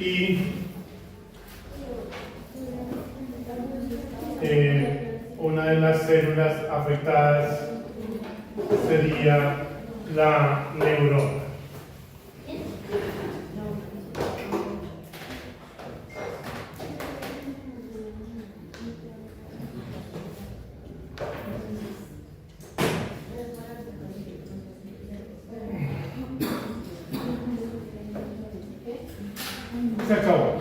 y una de las células afectadas sería la neurona. Se acabó.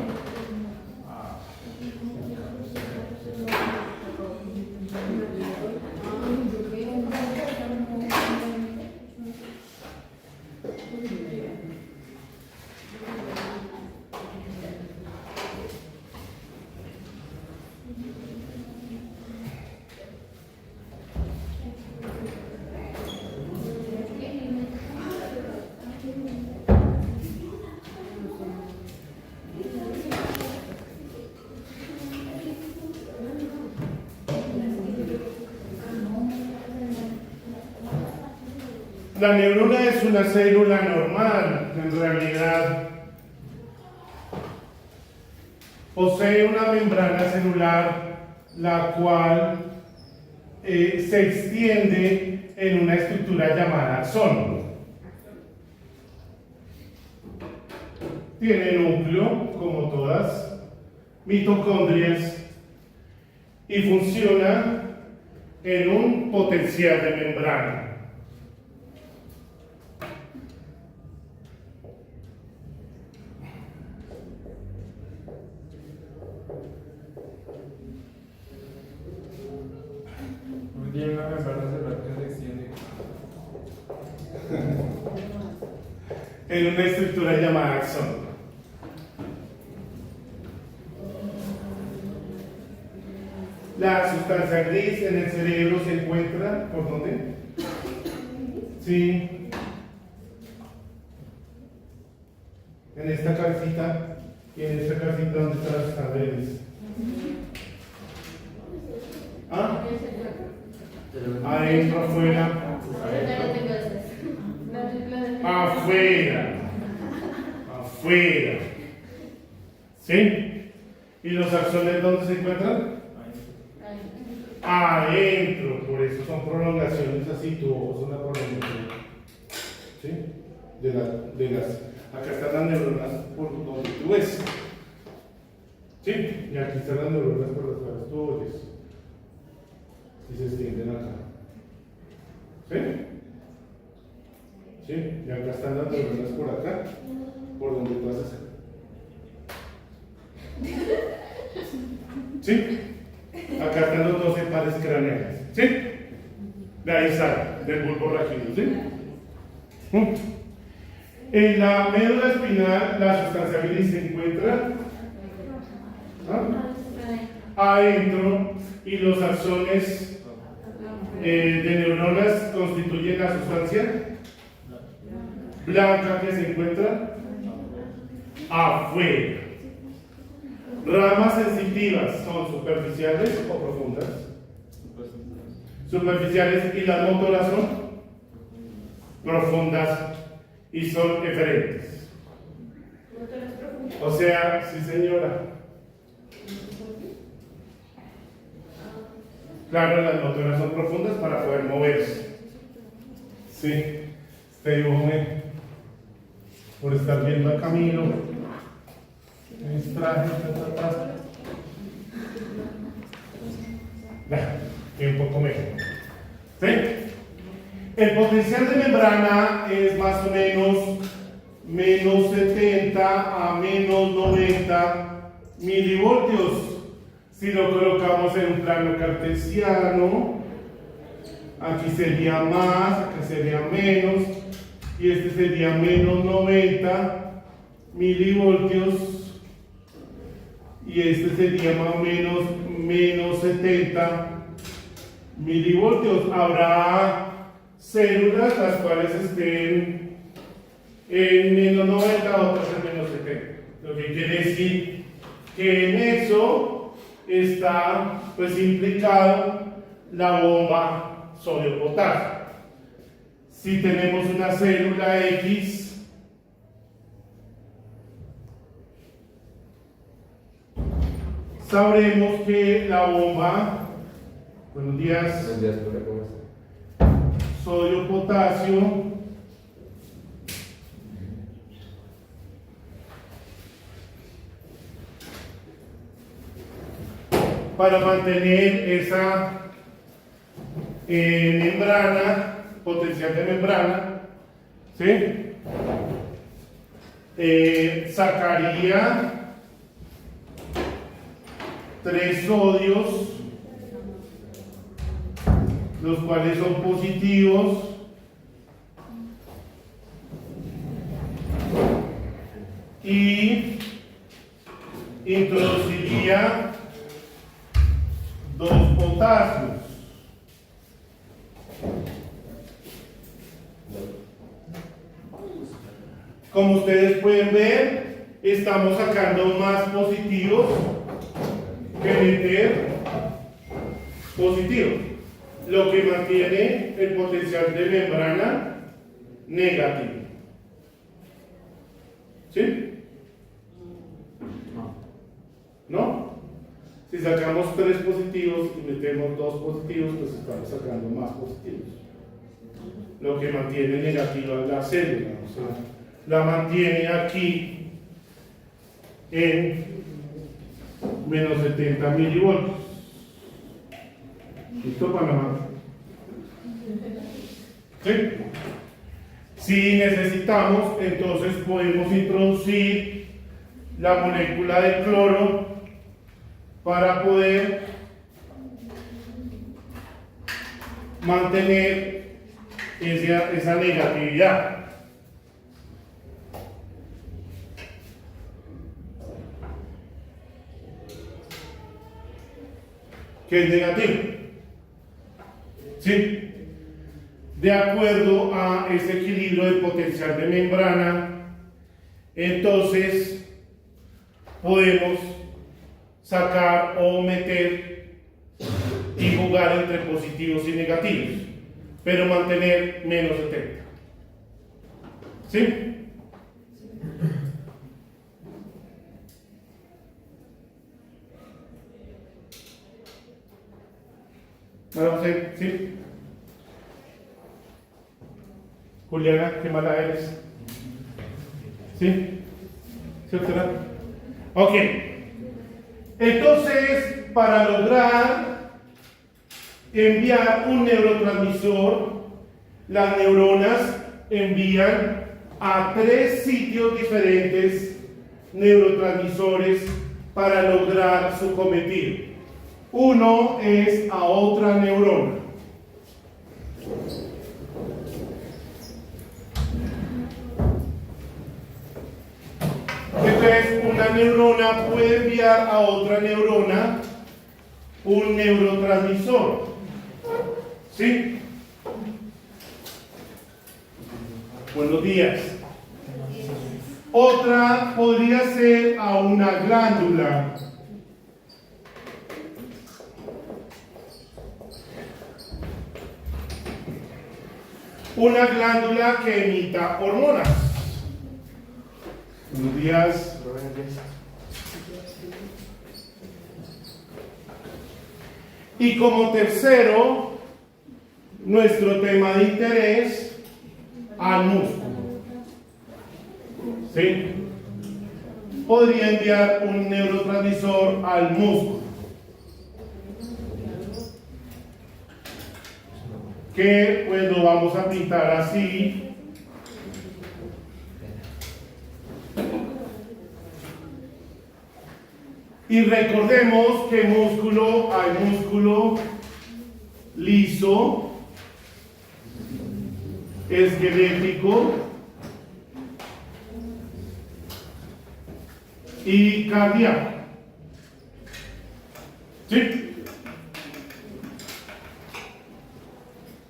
La neurona es una célula normal, en realidad posee una membrana celular la cual se extiende en una estructura llamada axón. Tiene núcleo, como todas, mitocondrias y funciona en un potencial de membrana. Tiene una membrana celular que se extiende. En una estructura llamada axón. La sustancia gris en el cerebro se encuentra, ¿por dónde? Sí. En esta cabecita y en esta cabecita donde está la sustancia gris. ¿Ah? Adentro, afuera. Afuera. Afuera. ¿Sí? ¿Y los axones dónde se encuentran? Adentro. Por eso son prolongaciones así, tu ojo es una prolongación. ¿Sí? De las. Acá están las neuronas por donde tú ves. ¿Sí? Y aquí están las neuronas por las cuales tú oyes. Y se extienden acá. ¿Sí? ¿Sí? Y acá están las neuronas por acá, por donde tú haces. ¿Sí? Acá están los 12 pares craneales. ¿Sí? De ahí sale, del bulbo raquídeo. ¿Sí? En la médula espinal, la sustancia gris se encuentra adentro y los axones de neuronas constituyen la sustancia blanca que se encuentra afuera. Ramas sensitivas son superficiales o profundas. Superficiales, y las motoras son profundas y son eferentes. O sea, sí señora. Claro, las motoras son profundas para poder moverse. Sí, este dibujo por estar viendo a Camilo me distraje, un poco mejor. ¿Sí? El potencial de membrana es más o menos menos 70 a menos 90 milivoltios. Si lo colocamos en un plano cartesiano, aquí sería más, acá sería menos, y este sería menos 90 milivoltios, y este sería más o menos menos 70 milivoltios. Habrá células las cuales estén en menos 90, otras en menos 70. Lo que quiere decir que en eso está pues implicado la bomba sodio-potasio. Si tenemos una célula X sabremos que la bomba, buenos días, Buenos días, profe, ¿cómo está? sodio, potasio, para mantener esa membrana, potencial de membrana, ¿sí? Sacaría 3 sodios, los cuales son positivos, y introduciría 2 potasios. Como ustedes pueden ver, estamos sacando más positivos que meter positivos, lo que mantiene el potencial de membrana negativo. ¿Sí? ¿No? Si sacamos 3 positivos y metemos 2 positivos, pues estamos sacando más positivos, lo que mantiene negativa la célula, o sea, la mantiene aquí en menos 70 milivoltios. ¿Listo, Panamá? ¿Sí? Si necesitamos, entonces podemos introducir la molécula de cloro para poder mantener esa negatividad. ¿Qué es negativo? ¿Sí? De acuerdo a ese equilibrio de potencial de membrana, entonces podemos sacar o meter y jugar entre positivos y negativos, pero mantener menos 70. ¿Sí? ¿Sí? Juliana, qué mala eres. ¿Sí? ¿Sí, doctora? Ok. Entonces, para lograr enviar un neurotransmisor, las neuronas envían a 3 sitios diferentes neurotransmisores para lograr su cometido. Uno es a otra neurona. Entonces, una neurona puede enviar a otra neurona un neurotransmisor. ¿Sí? Buenos días. Otra podría ser a una glándula. Una glándula que emita hormonas. Buenos días. Y como tercero, nuestro tema de interés, al músculo. ¿Sí? Podría enviar un neurotransmisor al músculo, que pues lo vamos a pintar así. Y recordemos que músculo, hay músculo liso, esquelético y cardíaco. ¿Sí?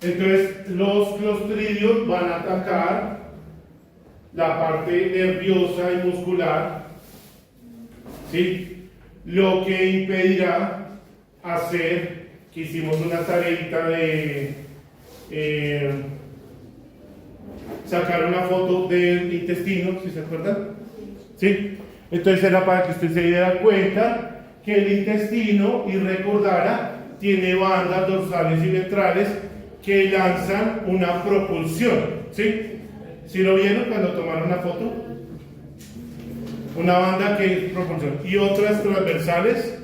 Entonces los clostridios van a atacar la parte nerviosa y muscular, ¿sí? Lo que impedirá hacer, que hicimos una tareita de sacar una foto del intestino, ¿si se acuerdan? ¿Sí? Entonces era para que usted se diera cuenta que el intestino, y recordara, tiene bandas dorsales y ventrales que lanzan una propulsión, ¿sí? ¿Sí lo vieron cuando tomaron una foto? Una banda que es propulsión y otras transversales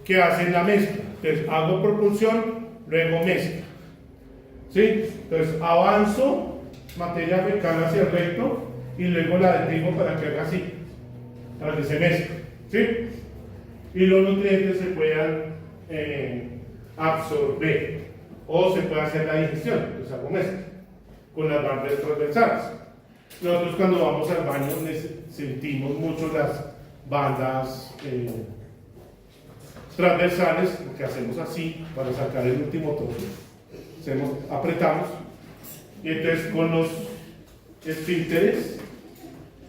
que hacen la mezcla. Entonces hago propulsión, luego mezcla, ¿sí? Entonces avanzo materia fecal hacia el recto y luego la detengo para que haga así, para que se mezcle, ¿sí? Y los nutrientes se puedan absorber o se puede hacer la digestión. Entonces hago mezcla con las bandas transversales. Nosotros cuando vamos al baño sentimos mucho las bandas transversales, porque hacemos así para sacar el último trozo. Apretamos y entonces con los esfínteres,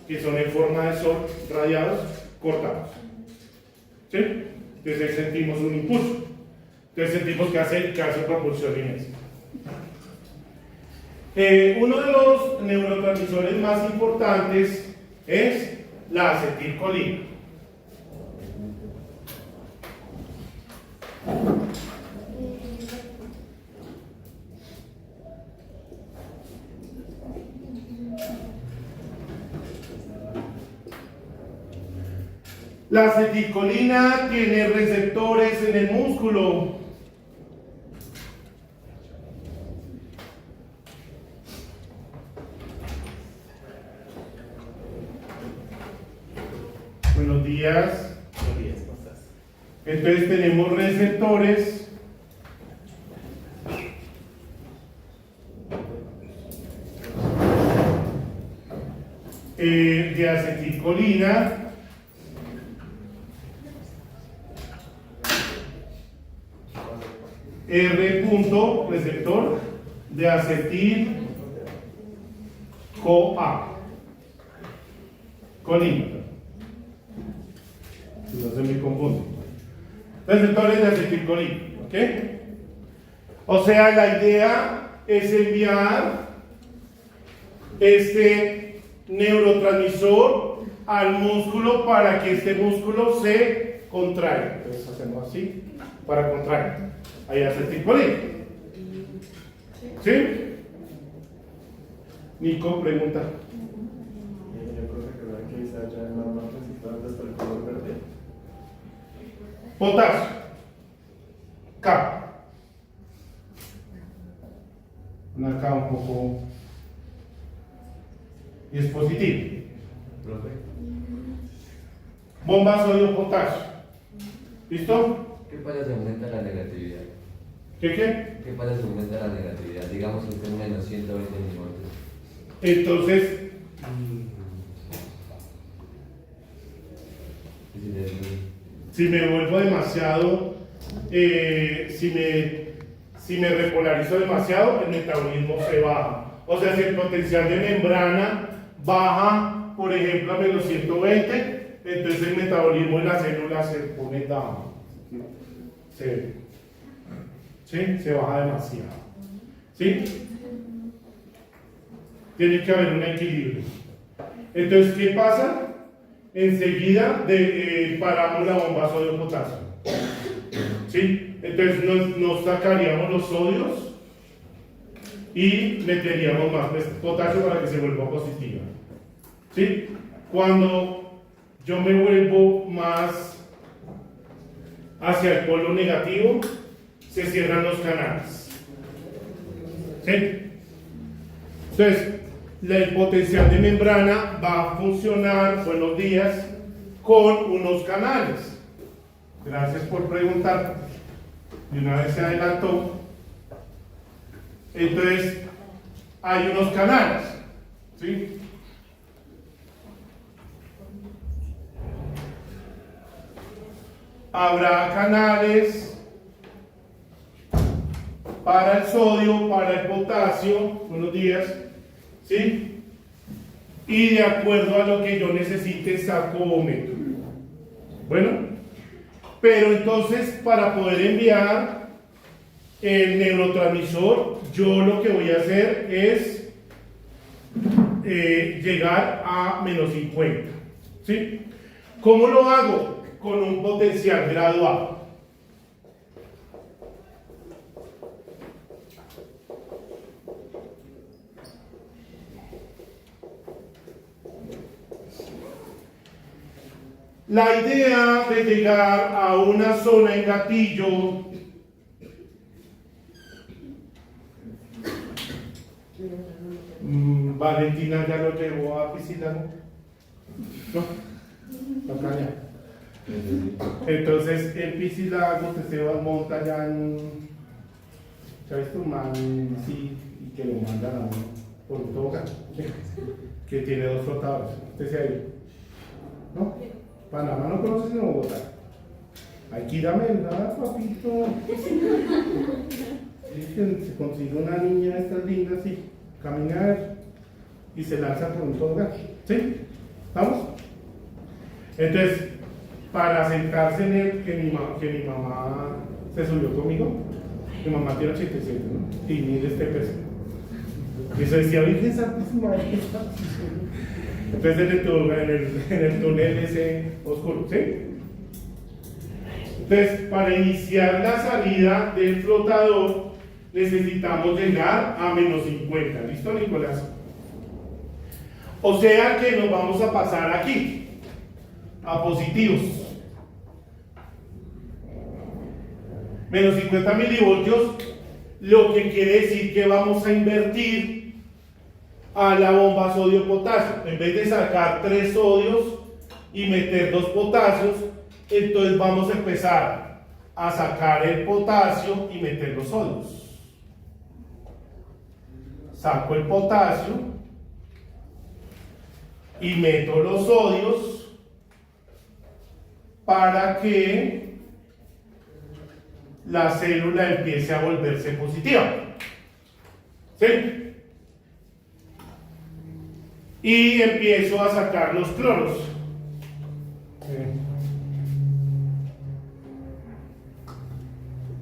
que son en forma de sol, radiados, cortamos. ¿Sí? Entonces ahí sentimos un impulso. Entonces sentimos que hace propulsión inmensa. Uno de los neurotransmisores más importantes es la acetilcolina. La acetilcolina tiene receptores en el músculo. Buenos días. Buenos días, ¿cómo estás? Entonces tenemos receptores de acetilcolina. R punto receptor de acetil-CoA. Colina. No se me confunde. Receptores de acetilcolina. ¿Ok? O sea, la idea es enviar este neurotransmisor al músculo para que este músculo se contraiga. Entonces hacemos así para contraer. Ahí acetilcolina. ¿Sí? Nico pregunta. Yo creo que dice allá en la marquesita donde está el color verde. Potasio. K. Una K un poco. Y es positivo. Profe. Bomba sodio-potasio. ¿Listo? ¿Qué pasa si aumenta la negatividad? ¿Qué? ¿Qué pasa si aumenta la negatividad? Digamos que esté en menos 120 milivoltios. Entonces, si me vuelvo demasiado, si me repolarizo demasiado, el metabolismo se baja. O sea, si el potencial de membrana baja, por ejemplo, a menos 120, entonces el metabolismo de la célula se pone down. Se baja demasiado. ¿Sí? Tiene que haber un equilibrio. Entonces, ¿qué pasa? Enseguida paramos la bomba sodio-potasio. ¿Sí? Entonces nos sacaríamos los sodios y meteríamos más potasio para que se vuelva positiva. ¿Sí? Cuando yo me vuelvo más hacia el polo negativo, se cierran los canales. ¿Sí? Entonces, el potencial de membrana va a funcionar, buenos días, con unos canales. Gracias por preguntar. Y una vez se adelantó. Entonces, hay unos canales. ¿Sí? Habrá canales para el sodio, para el potasio, buenos días, ¿sí? Y de acuerdo a lo que yo necesite saco o meto. Bueno, pero entonces para poder enviar el neurotransmisor, yo lo que voy a hacer es llegar a menos 50, ¿sí? ¿Cómo lo hago? con un potencial graduado. La idea de llegar a una zona en gatillo Valentina ya lo llevó a Piscilago. ¿No? Acá ya. Entonces en Piscilago usted se va, monta allá en. ¿Se ha visto un man sí, y que lo mandan a uno por un tobogán? Que tiene 2 flotadores. Usted se ha ido. ¿No? Panamá no conoce sino Bogotá. Aquí dame nada, papito. Se consigue una niña de estas lindas y caminar y se lanza por un tobogán. ¿Sí? ¿Vamos? Entonces, para sentarse en él, que mi mamá se subió conmigo, mi mamá tiene 87, ¿no? Y mire este peso. Y eso decía, Virgen Santísima, entonces en el túnel ese oscuro, ¿sí? Entonces, para iniciar la salida del flotador, necesitamos llegar a menos 50. ¿Listo, Nicolás? O sea que nos vamos a pasar aquí, a positivos. Menos 50 milivoltios, lo que quiere decir que vamos a invertir a la bomba sodio-potasio. En vez de sacar 3 sodios y meter 2 potasios, entonces vamos a empezar a sacar el potasio y meter los sodios. Saco el potasio y meto los sodios para que la célula empiece a volverse positiva. ¿Sí? Y empiezo a sacar los cloros.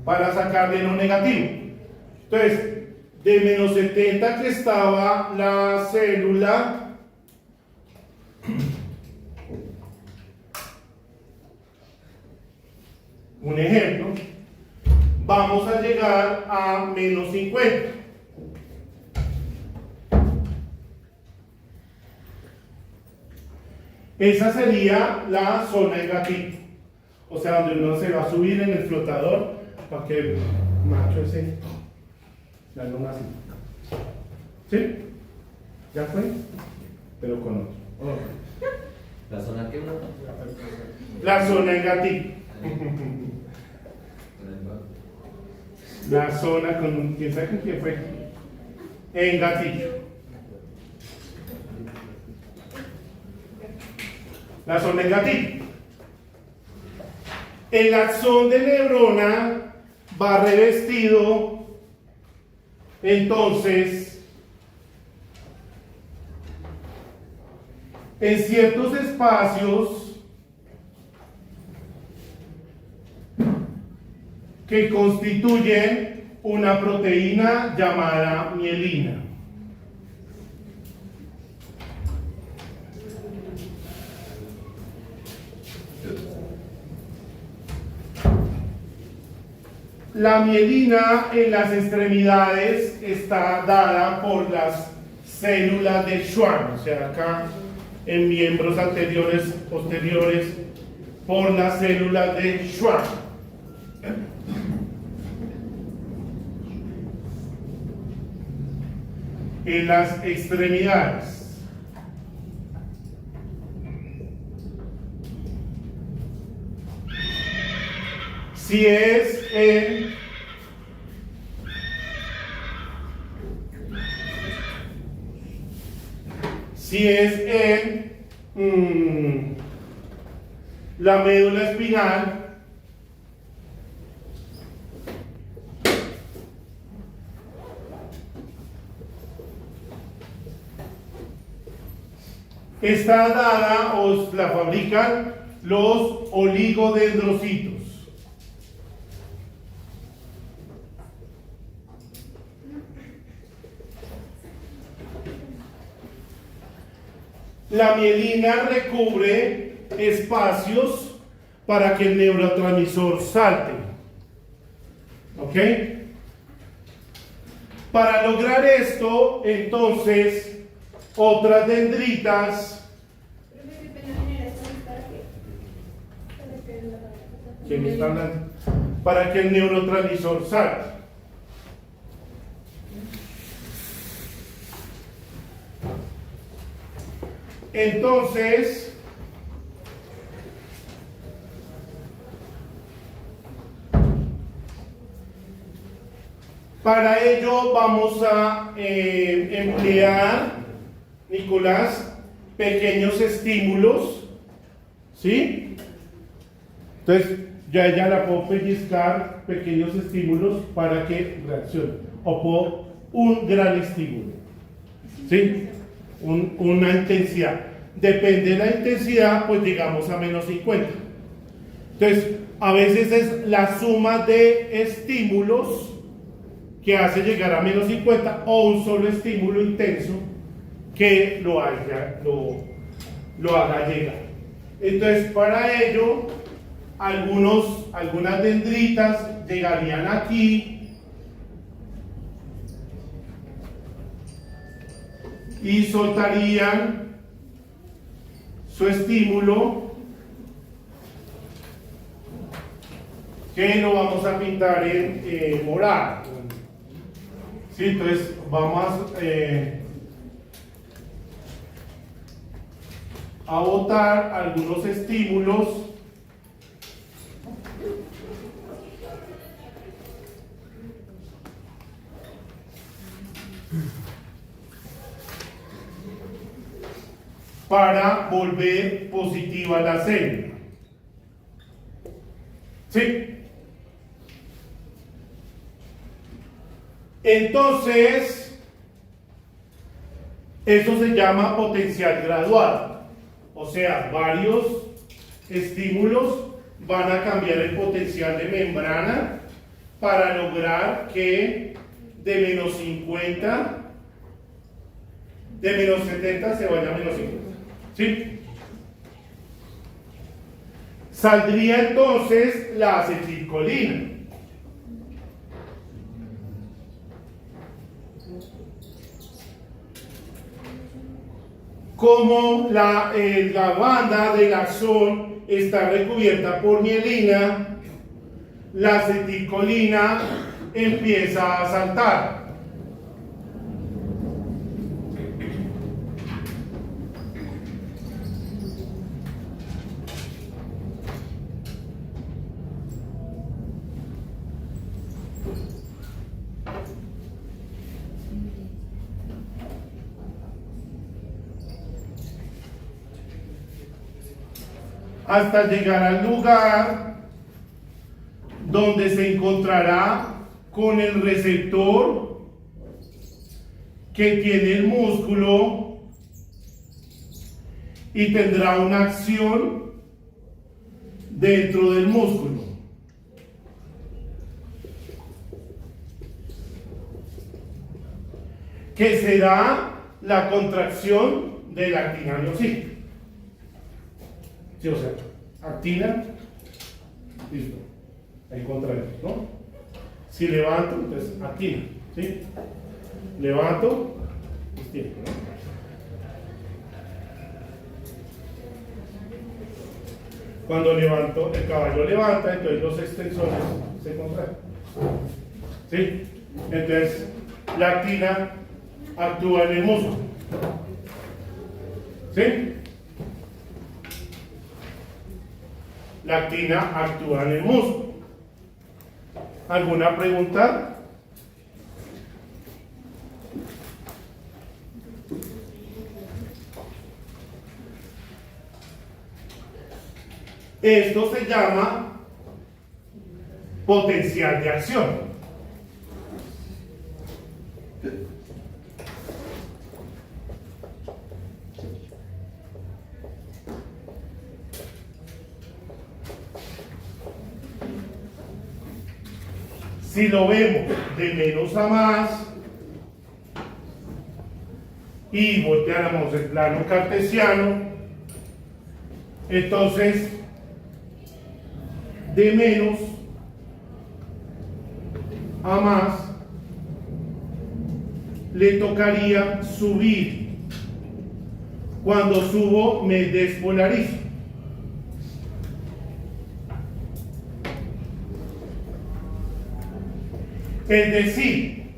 Para sacar de lo negativo. Entonces, de menos 70 que estaba la célula, un ejemplo, vamos a llegar a menos 50. Esa sería la zona de gatillo, o sea, donde uno se va a subir en el flotador para que el macho ese la luna así. ¿Sí? ¿Ya fue? Pero con otro. ¿La zona qué, una? La zona en gatillo. La zona con. ¿Quién sabe con quién fue? En gatillo. La zona en gatillo. El axón de neurona va revestido entonces en ciertos espacios que constituyen una proteína llamada mielina. La mielina en las extremidades está dada por las células de Schwann, o sea, acá en miembros anteriores, posteriores, por las células de Schwann. En las extremidades. Si es en la médula espinal, está dada o la fabrican los oligodendrocitos. La mielina recubre espacios para que el neurotransmisor salte. ¿Ok? Para lograr esto, entonces, otras dendritas. ¿Quién me está hablando? Para que el neurotransmisor salte. Entonces, para ello vamos a emplear, Nicolás, pequeños estímulos, ¿sí? Entonces, ya la puedo pellizcar, pequeños estímulos para que reaccione. O puedo un gran estímulo, ¿sí? Una intensidad. Depende de la intensidad, pues llegamos a menos 50. Entonces, a veces es la suma de estímulos que hace llegar a menos 50 o un solo estímulo intenso que lo haga llegar. Entonces, para ello, algunas dendritas llegarían aquí y soltarían su estímulo, que lo vamos a pintar en morado. ¿Sí? Entonces vamos a botar algunos estímulos para volver positiva la célula. ¿Sí? Entonces, eso se llama potencial graduado. O sea, varios estímulos van a cambiar el potencial de membrana para lograr que de menos 50, de menos 70 se vaya a menos 50. ¿Sí? Saldría entonces la acetilcolina. Como la banda del axón está recubierta por mielina, la acetilcolina empieza a saltar. Hasta llegar al lugar donde se encontrará con el receptor que tiene el músculo y tendrá una acción dentro del músculo. Que será la contracción de la actina miocítica. Sí, o sea, actina, listo, ahí contraemos, ¿no? Si levanto, entonces actina, ¿sí? Levanto, estiro, ¿no? Cuando levanto, el caballo levanta, entonces los extensores se contraen, ¿sí? Entonces, la actina actúa en el músculo, ¿sí? La actina actúa en el músculo. ¿Alguna pregunta? Esto se llama potencial de acción. Si lo vemos de menos a más y volteáramos el plano cartesiano, entonces de menos a más, le tocaría subir. Cuando subo me despolarizo. Es decir,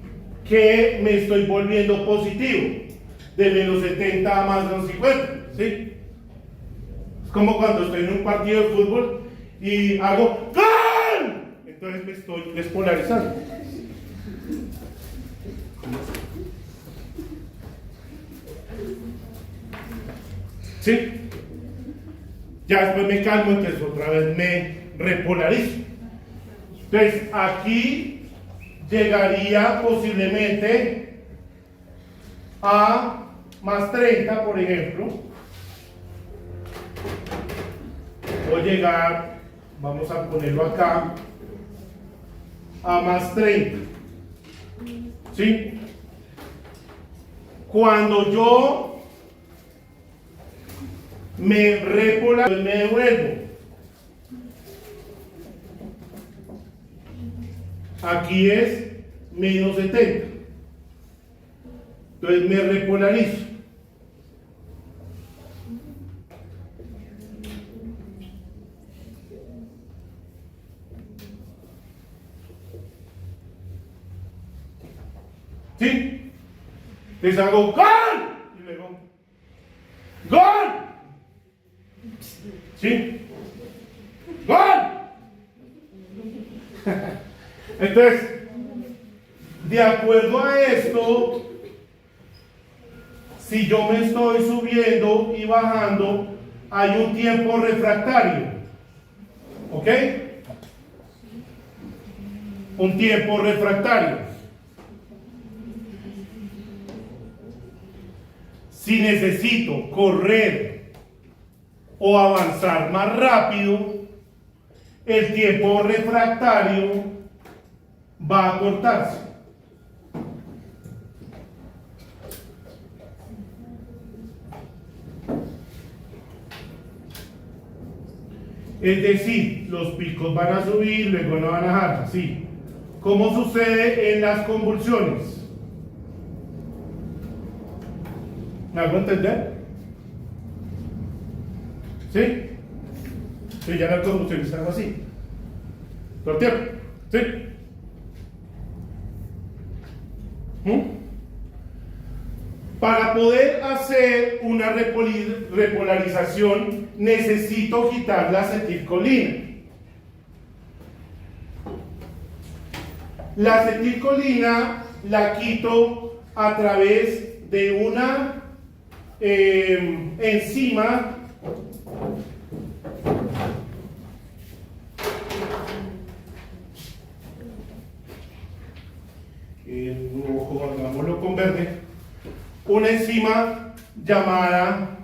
que me estoy volviendo positivo, de menos 70 a más menos 50, ¿sí? Es como cuando estoy en un partido de fútbol y hago ¡gol! Entonces me estoy despolarizando. ¿Sí? Ya después me calmo, entonces otra vez me repolarizo. Entonces aquí llegaría posiblemente a más 30, por ejemplo. Voy a llegar, vamos a ponerlo acá, a más 30. ¿Sí? Cuando yo me repolarizo, me devuelvo. Aquí es menos 70. Entonces me repolarizo. ¿Sí? Entonces hago ¡gol! Y luego ¡gol! ¿Sí? ¡Gol! Entonces, de acuerdo a esto, si yo me estoy subiendo y bajando, hay un tiempo refractario. ¿Ok? Un tiempo refractario. Si necesito correr o avanzar más rápido, el tiempo refractario va a cortarse. Es decir, los picos van a subir, luego no van a bajar, ¿sí? ¿Cómo sucede en las convulsiones? ¿Me hago entender? ¿Sí? Sí, ya la convulsión es algo así. ¿Todo el tiempo? ¿Sí? Para poder hacer una repolarización necesito quitar la acetilcolina. La acetilcolina la quito a través de una enzima hagámoslo con verde, una enzima llamada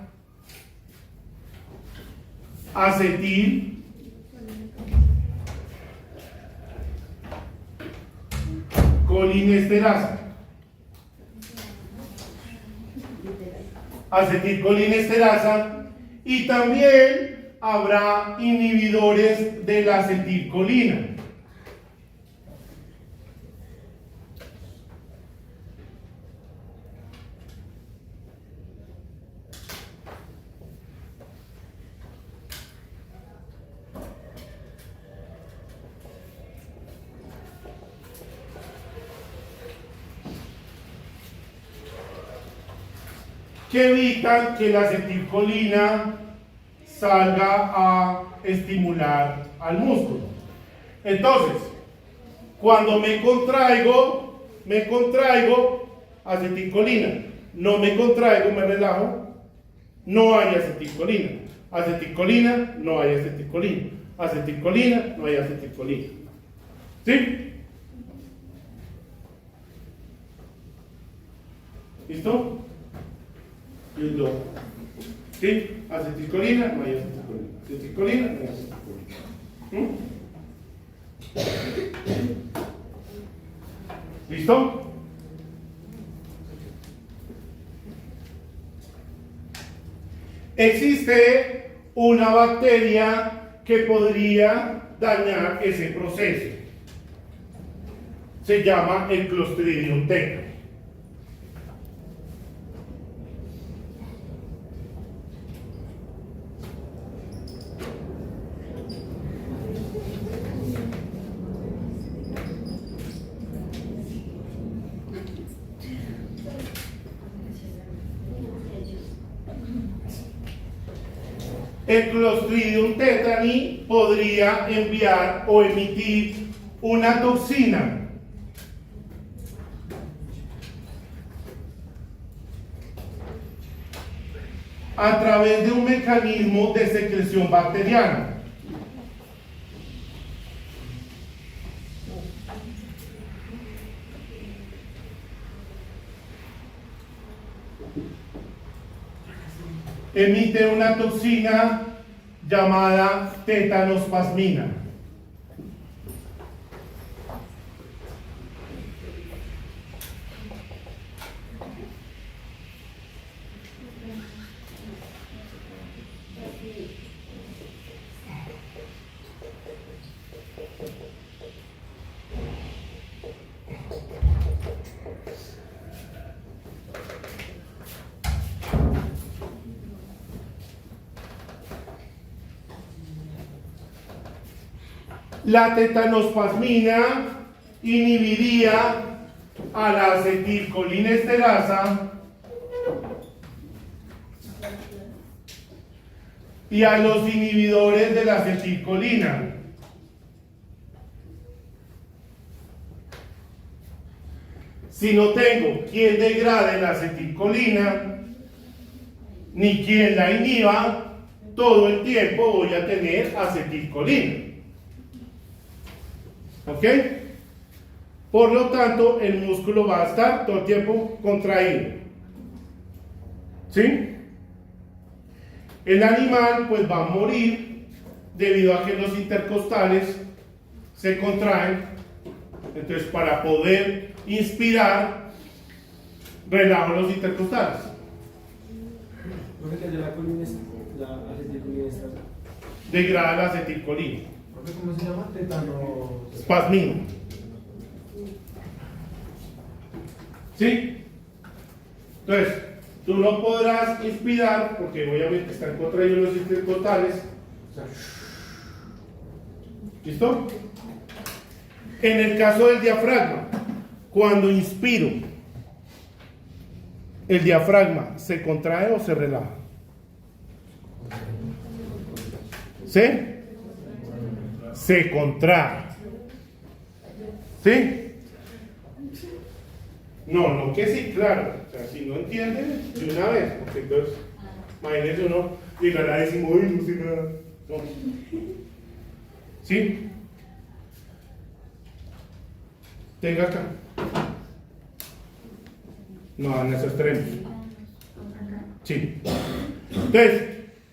acetilcolinesterasa. Acetilcolinesterasa, y también habrá inhibidores de la acetilcolina. Que evitan que la acetilcolina salga a estimular al músculo. Entonces, cuando me contraigo acetilcolina. No me contraigo, me relajo, no hay acetilcolina. Acetilcolina, no hay acetilcolina. Acetilcolina, no hay acetilcolina. ¿Sí? ¿Listo? Listo. ¿Sí? Acetilcolina, no hay acetilcolina. Acetilcolina, no hay acetilcolina. ¿Listo? Existe una bacteria que podría dañar ese proceso. Se llama el Clostridium tetani. El Clostridium tetani podría enviar o emitir una toxina a través de un mecanismo de secreción bacteriana. Emite una toxina llamada tetanospasmina. La tetanospasmina inhibiría a la acetilcolinesterasa y a los inhibidores de la acetilcolina. Si no tengo quien degrade la acetilcolina ni quien la inhiba, todo el tiempo voy a tener acetilcolina. ¿Ok? Por lo tanto, el músculo va a estar todo el tiempo contraído. ¿Sí? El animal pues va a morir debido a que los intercostales se contraen. Entonces, para poder inspirar, relajo los intercostales. ¿Por qué la acetilcolina? Degrada la acetilcolina. ¿Cómo se llama? Spasmina. ¿Sí? Entonces, tú no podrás inspirar porque obviamente están contraídos los intercostales. ¿Listo? En el caso del diafragma, cuando inspiro, ¿el diafragma se contrae o se relaja? ¿Sí? Se contrae. ¿Sí? No que sí, claro. O sea, si no entienden, de una vez. Porque entonces, imagínense uno, diga la décimo, uy, no sé nada. No. ¿Sí? Tenga acá. No, en esos extremos. Sí. Entonces,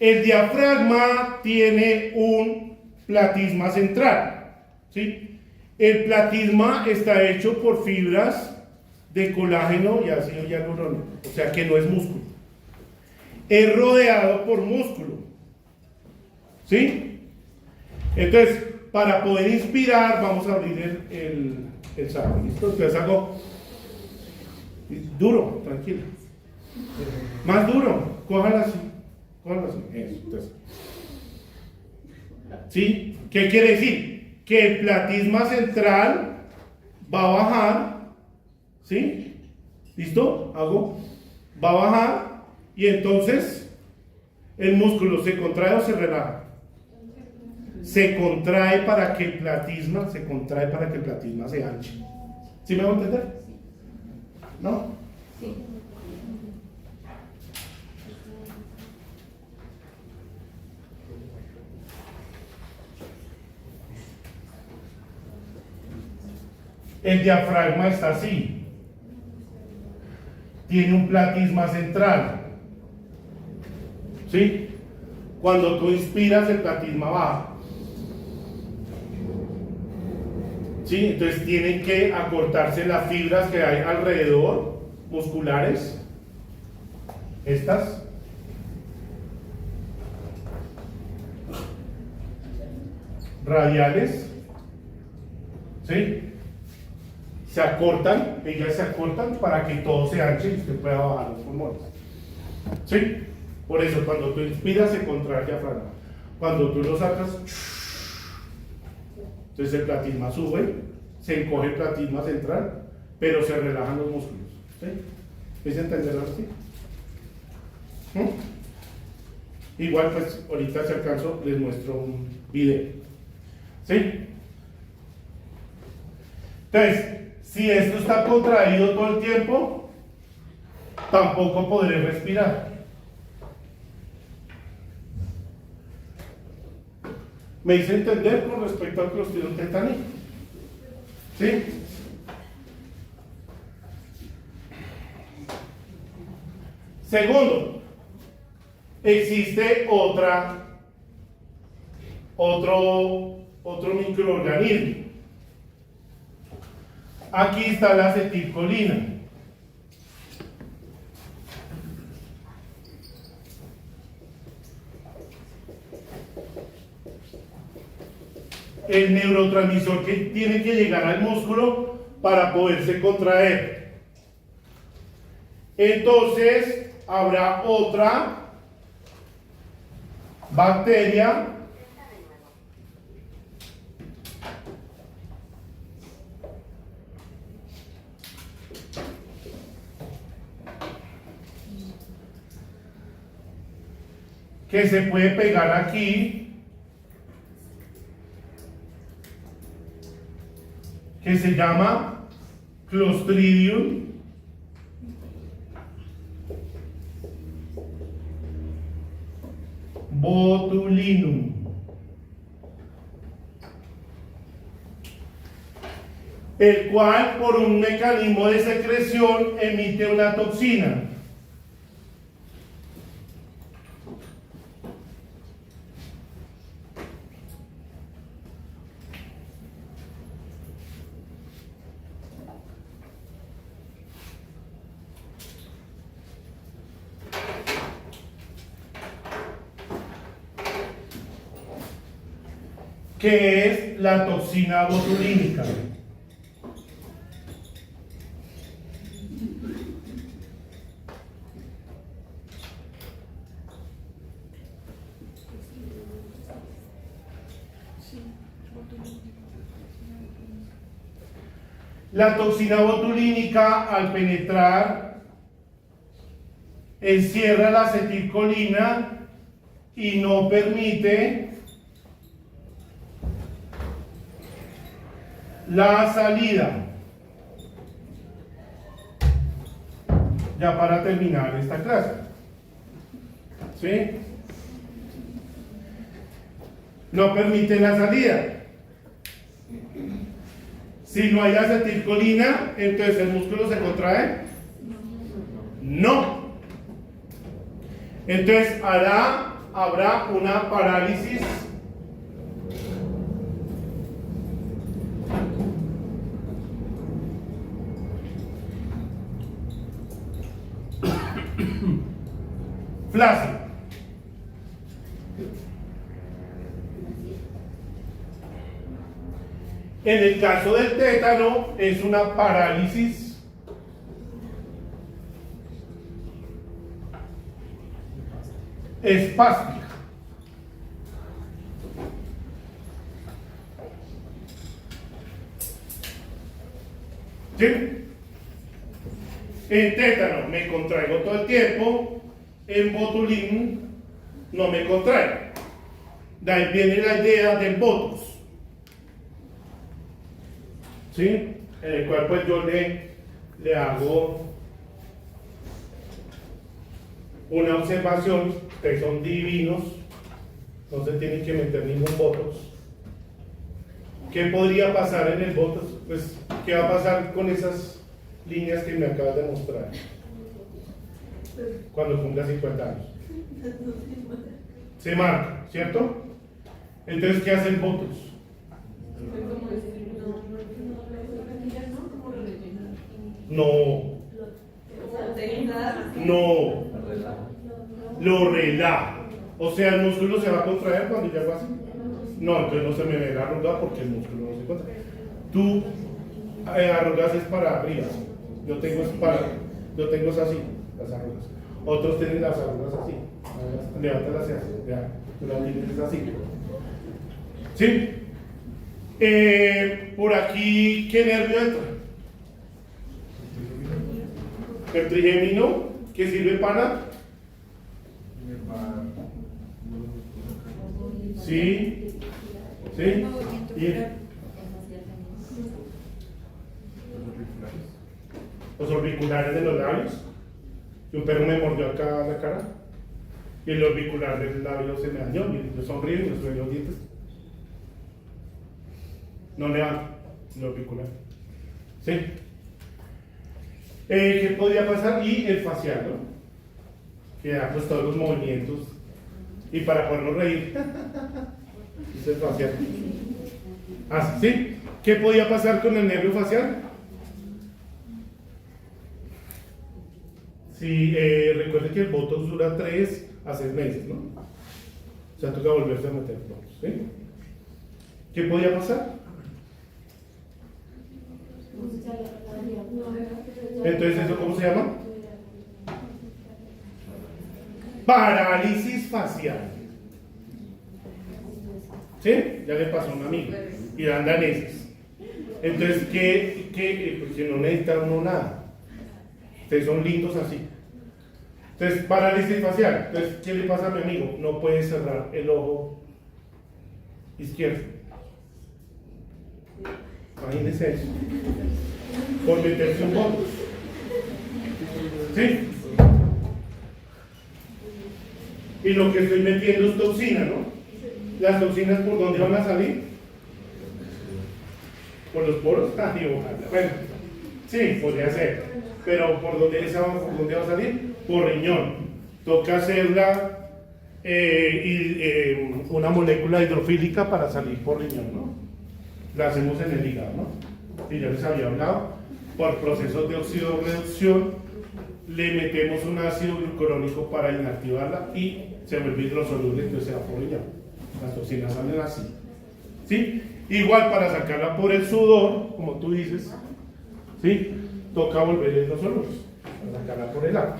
el diafragma tiene un platisma central. ¿Sí? El platisma está hecho por fibras de colágeno y ácido hialurónico, o sea que no es músculo. Es rodeado por músculo. ¿Sí? Entonces, para poder inspirar, vamos a abrir el saco. ¿Listo? Entonces hago duro, tranquilo. Más duro, cójala así. Cójala así. Eso, entonces. ¿Sí? ¿Qué quiere decir? Que el platisma central va a bajar. ¿Sí? ¿Listo? Hago. Va a bajar. Y entonces el músculo se contrae o se relaja. Se contrae para que el platisma se anche. ¿Sí me va a entender? ¿No? Sí. El diafragma está así. Tiene un platisma central. ¿Sí? Cuando tú inspiras, el platisma baja. ¿Sí? Entonces tienen que acortarse las fibras que hay alrededor, musculares. Estas. radiales, ¿sí? Se acortan, ellas se acortan para que todo se anche y usted pueda bajar los pulmones, ¿sí? Por eso cuando tú inspiras se contrae el diafragma, cuando tú lo sacas, entonces el platisma sube, se encoge el platisma central, pero se relajan los músculos, ¿sí? ¿Puedes entenderlo así? Igual pues ahorita si alcanzo les muestro un video, ¿sí? Entonces, si esto está contraído todo el tiempo, tampoco podré respirar. ¿Me hice entender con respecto al clostridium tetani? ¿Sí? Segundo, existe otro microorganismo. Aquí está la acetilcolina. El neurotransmisor que tiene que llegar al músculo para poderse contraer. Entonces, habrá otra bacteria que se puede pegar aquí, que se llama Clostridium botulinum. El cual por un mecanismo de secreción emite una toxina. Que es la toxina botulínica. La toxina botulínica, al penetrar, encierra la acetilcolina y no permite la salida. Ya para terminar esta clase, ¿sí? No permite la salida. Si no hay acetilcolina, entonces el músculo se contrae. No. Entonces habrá una parálisis flácida. En el caso del tétano es una parálisis espástica. ¿Sí? En tétano me contraigo todo el tiempo, en botulismo no me contraigo. De ahí viene la idea del botus, ¿sí? En el cual pues yo le hago una observación. Ustedes son divinos, no se tienen que meter ningún botox. ¿Qué podría pasar en el botox? Pues, ¿qué va a pasar con esas líneas que me acabas de mostrar cuando cumpla 50 años? Se marca, ¿cierto? Entonces, ¿qué hace el botox? No, lo relaja. O sea, el músculo se va a contraer cuando ya pasa. No, entonces no se me ve la arruga porque el músculo no se encuentra. Tú arrugas es para arriba. Yo tengo es así, las arrugas. Otros tienen las arrugas así. Levántalas hacia así. Ya, tú las tienes así. ¿Sí? Por aquí, ¿qué nervio entra? El trigémino, ¿qué sirve para? Sí. ¿Sí? Y los orbiculares de los labios. Un perro me mordió acá la cara. Y el orbicular del labio se me dañó. Y yo sonrío y me sueño los dientes. No levanta el orbicular. ¿Sí? ¿Qué podría pasar? Y el facial, ¿no? Que da pues todos los movimientos. Y para podernos reír. Es el facial. Así, ¿sí? ¿Qué podía pasar con el nervio facial? Si recuerden que el botox dura 3 a 6 meses, ¿no? O sea, toca volverse a meter botox, ¿sí? ¿Qué podía pasar? Entonces, ¿eso cómo se llama? Parálisis facial. ¿Sí? Ya le pasó a un amigo. Y andan esos. Entonces, porque no necesita uno nada. Ustedes son lindos así. Entonces, parálisis facial. Entonces, ¿qué le pasa a mi amigo? No puede cerrar el ojo izquierdo. Imagínense eso. Por meterse un botox. ¿Sí? Y lo que estoy metiendo es toxina, ¿no? ¿Las toxinas por dónde van a salir? ¿Por los poros? Ay, ojalá. Bueno, sí, podría ser. Pero ¿por dónde va a salir? Por riñón. Toca hacerla una molécula hidrofílica para salir por riñón, ¿no? La hacemos en el hígado, ¿no? Y ya les había hablado. Por procesos de oxidorreducción le metemos un ácido glucurónico para inactivarla y se vuelve hidrosoluble, entonces se va por riñón. Las toxinas salen así. ¿Sí? Igual para sacarla por el sudor, como tú dices, ¿sí? Toca volver hidrosolubles, para sacarla por el agua.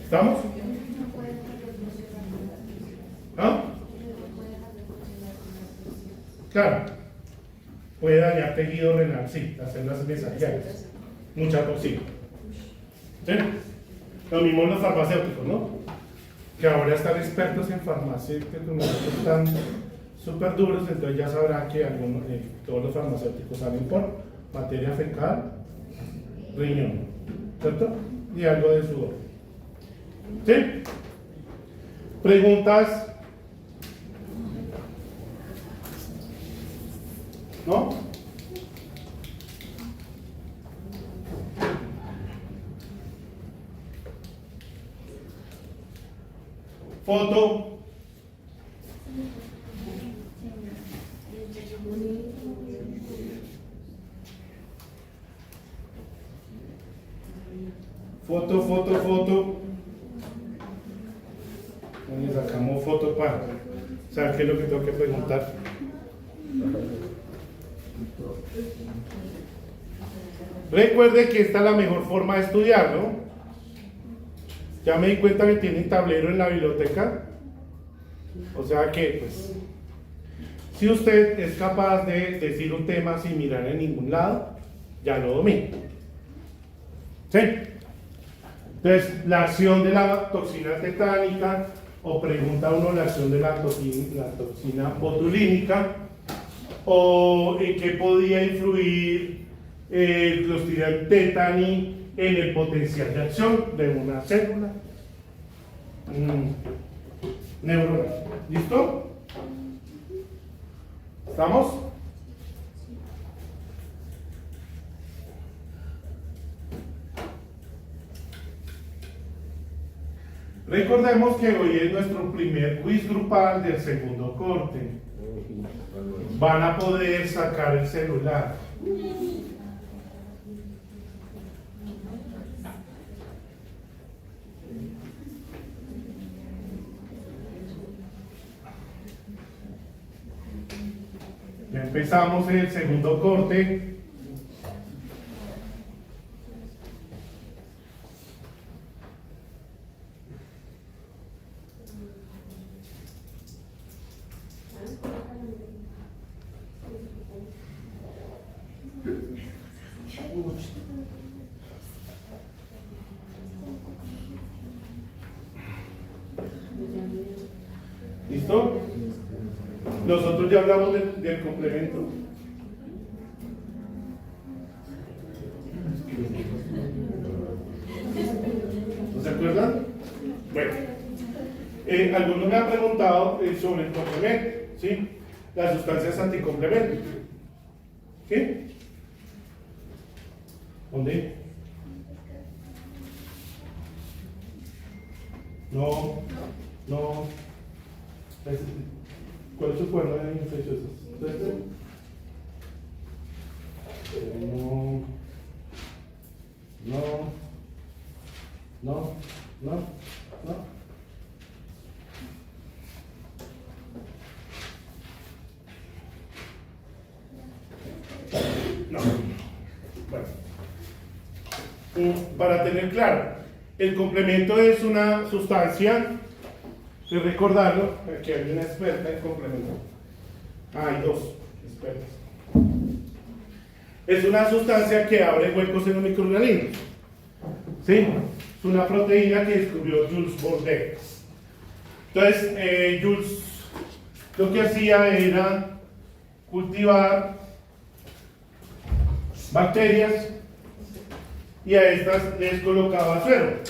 ¿Estamos? ¿Ah? Claro. Puede dañar tejido renal, sí, las células mesariales. Mucha toxina. ¿Sí? Lo mismo en los farmacéuticos, ¿no? Que ahora están expertos en farmacéuticos, están súper duros, entonces ya sabrán que todos los farmacéuticos salen por materia fecal, riñón, ¿cierto? Y algo de sudor. ¿Sí? ¿Preguntas? ¿No? Foto. Foto. Le sacamos foto para saber qué es lo que tengo que preguntar. Recuerde que esta es la mejor forma de estudiar, ¿no? Ya me di cuenta que tienen tablero en la biblioteca. O sea que, pues, si usted es capaz de decir un tema sin mirar en ningún lado, ya lo domina. ¿Sí? Entonces, la acción de la toxina tetánica, o pregunta uno la acción de la toxina botulínica, o en qué podía influir Clostridium tetani en el potencial de acción de una célula neuronal. ¿Listo? ¿Estamos? Recordemos que hoy es nuestro primer quiz grupal del segundo corte. Van a poder sacar el celular. Ya empezamos el segundo corte. ¿Listo? Nosotros ya hablamos del complemento. ¿No se acuerdan? Bueno, algunos me han preguntado sobre el complemento, ¿sí? Las sustancias anticomplemento. ¿Sí? ¿Dónde? No. ¿Cuál es su cuerno de infecciosos? No. Bueno. Para tener claro, el complemento es una sustancia, y recordarlo, que hay una experta en complemento. Hay dos expertas. Es una sustancia que abre huecos en los microorganismos. ¿Sí? Es una proteína que descubrió Jules Bordet. Entonces, Jules lo que hacía era cultivar bacterias y a estas les colocaba suero.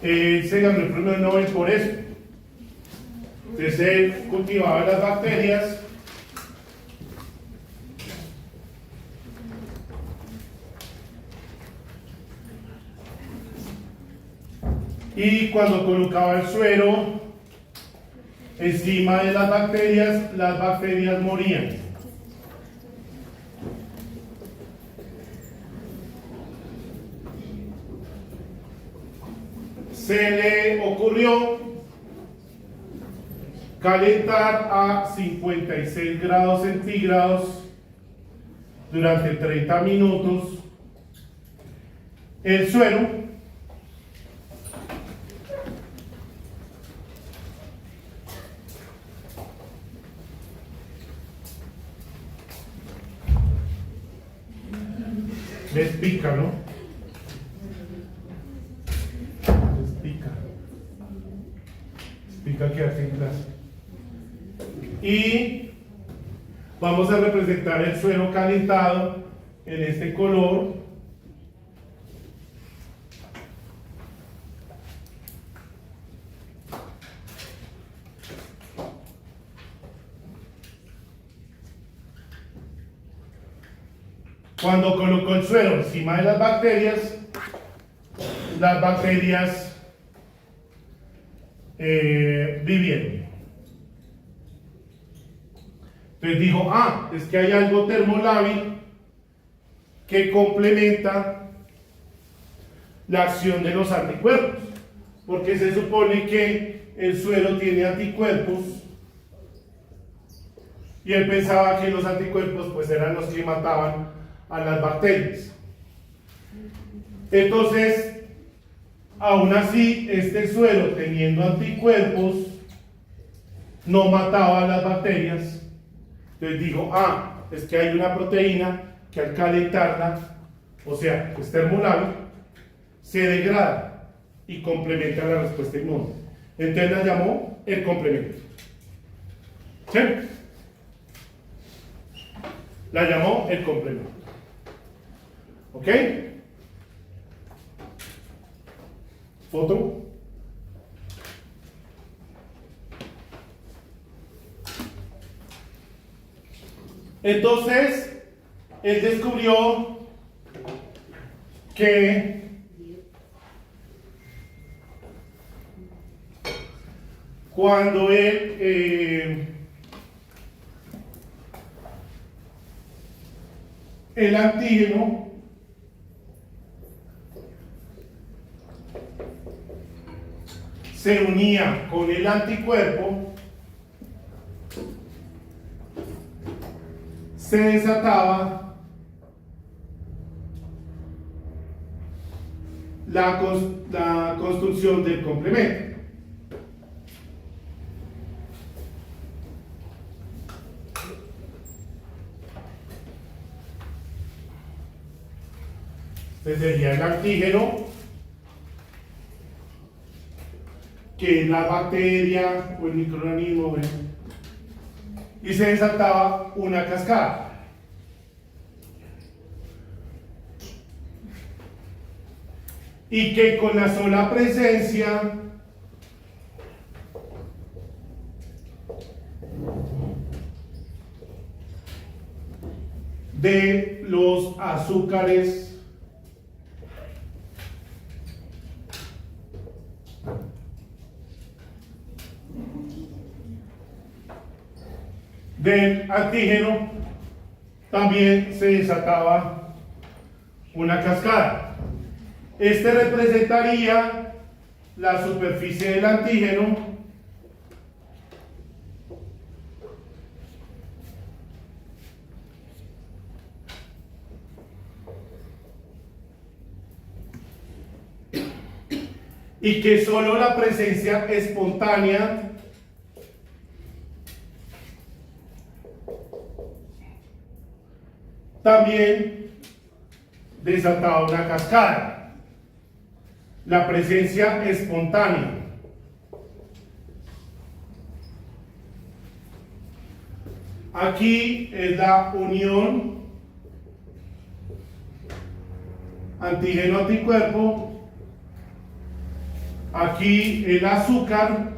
Se ganó el premio Nobel por eso. Entonces él cultivaba las bacterias y cuando colocaba el suero encima de las bacterias morían. Se le ocurrió calentar a 56 grados centígrados durante 30 minutos el suero les pica, ¿no? Pica que hace en clase. Y vamos a representar el suero calentado en este color. Cuando colocó el suero encima de las bacterias vivieron. Entonces dijo, es que hay algo termolábil que complementa la acción de los anticuerpos, porque se supone que el suero tiene anticuerpos y él pensaba que los anticuerpos pues eran los que mataban a las bacterias. Entonces, aún así, este suero teniendo anticuerpos no mataba a las bacterias. Entonces digo, es que hay una proteína que al calentarla, o sea, es termolábil, se degrada y complementa la respuesta inmune. Entonces la llamó el complemento. ¿Sí? La llamó el complemento. ¿Ok? Foto. Entonces, él descubrió que cuando él el antígeno se unía con el anticuerpo, se desataba la construcción del complemento. Este sería el antígeno, que es la bacteria o el microorganismo, ¿ven? Y se desataba una cascada. Y que con la sola presencia de los azúcares del antígeno también se desataba una cascada. Este representaría la superficie del antígeno y que solo la presencia espontánea también desataba una cascada. La presencia espontánea. Aquí es la unión antígeno-anticuerpo. Aquí el azúcar.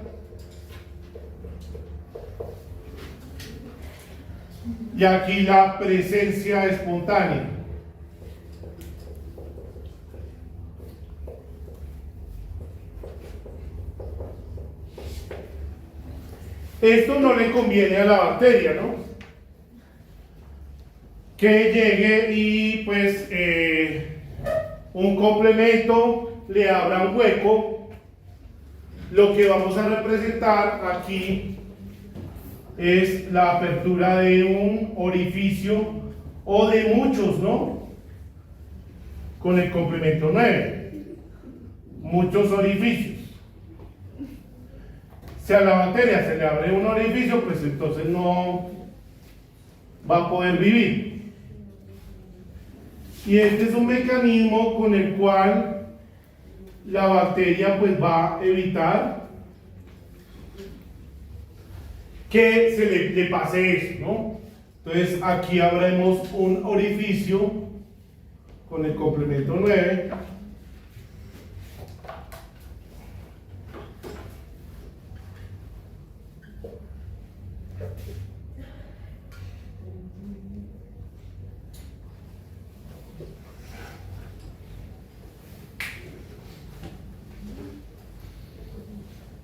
Y aquí la presencia espontánea. Esto no le conviene a la bacteria, ¿no? Que llegue y pues un complemento le abra un hueco. Lo que vamos a representar aquí es la apertura de un orificio o de muchos, ¿no? Con el complemento 9. Muchos orificios. Si a la bacteria se le abre un orificio, pues entonces no va a poder vivir. Y este es un mecanismo con el cual la bacteria pues va a evitar que se le pase eso, ¿no? Entonces aquí abrimos un orificio con el complemento 9.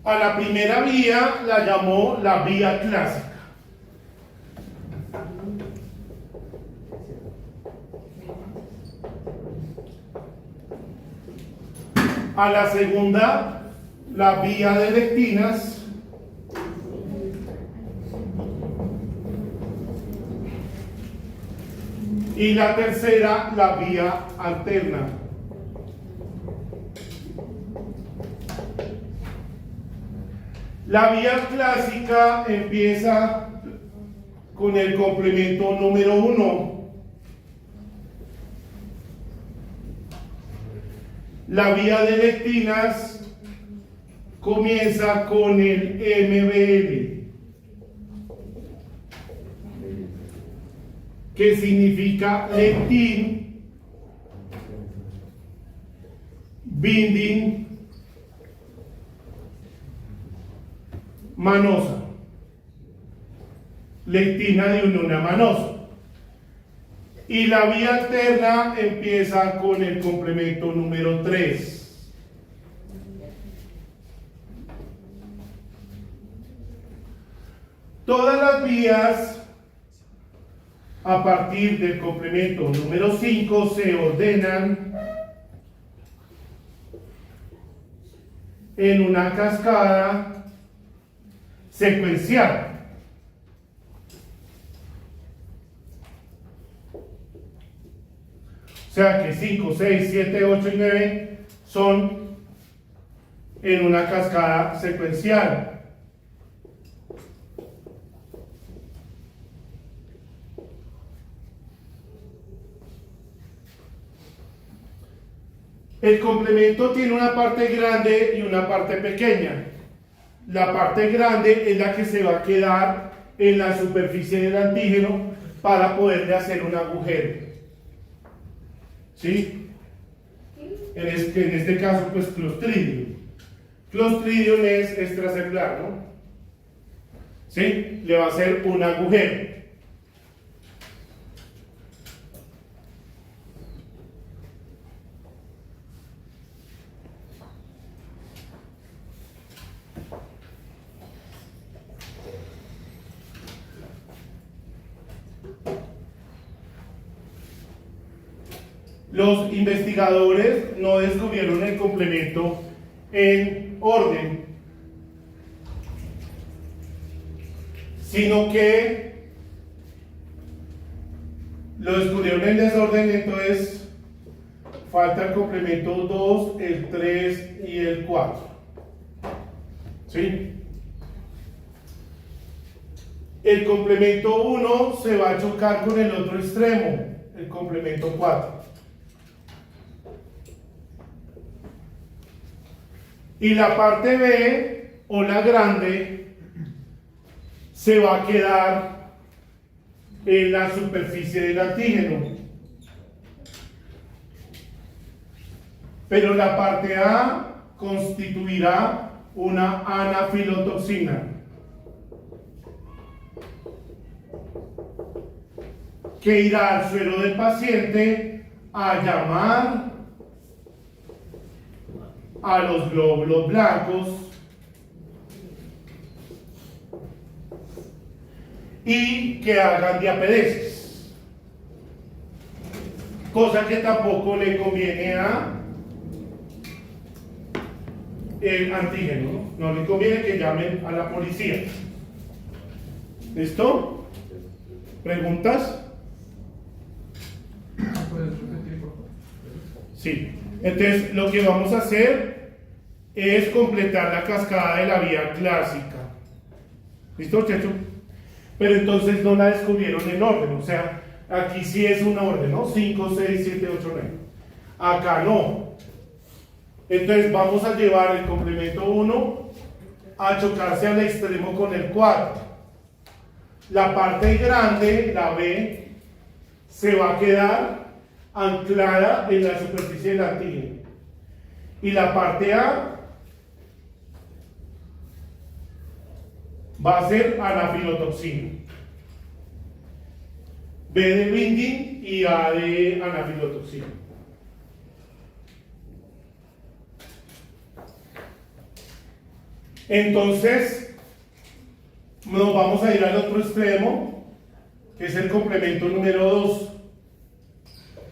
A la primera vía la llamó la vía clásica. A la segunda, la vía de lectinas. Y la tercera, la vía alterna. La vía clásica empieza con el complemento número 1. La vía de lectinas comienza con el MBL, que significa lectin, binding, manosa. Lectina de unión a manosa. Y la vía alterna empieza con el complemento número 3. Todas las vías a partir del complemento número 5 se ordenan en una cascada secuencial. O sea que 5, 6, 7, 8 y 9 son en una cascada secuencial. El complemento tiene una parte grande y una parte pequeña. La parte grande es la que se va a quedar en la superficie del antígeno para poderle hacer un agujero. ¿Sí? En este caso, pues Clostridium. Clostridium es extracelular, ¿no? ¿Sí? Le va a hacer un agujero. Los investigadores no descubrieron el complemento en orden, sino que lo descubrieron en desorden. Entonces falta el complemento 2, el 3 y el 4. ¿Sí? El complemento 1 se va a chocar con el otro extremo, el complemento 4. Y la parte B, o la grande, se va a quedar en la superficie del antígeno. Pero la parte A constituirá una anafilotoxina, que irá al suero del paciente a llamar a los glóbulos blancos y que hagan diapedesis, cosa que tampoco le conviene a el antígeno, no le conviene que llamen a la policía. ¿Listo? ¿Preguntas? ¿Puedes repetir, por favor? Sí. Entonces, lo que vamos a hacer es completar la cascada de la vía clásica. ¿Listo, Checho? Pero entonces no la descubrieron en orden. O sea, aquí sí es un orden, ¿no? 5, 6, 7, 8, 9. Acá no. Entonces, vamos a llevar el complemento 1 a chocarse al extremo con el 4. La parte grande, la B, se va a quedar anclada en la superficie del antígeno, y la parte A va a ser anafilotoxina, B de binding y A de anafilotoxina. Entonces nos vamos a ir al otro extremo, que es el complemento número 2.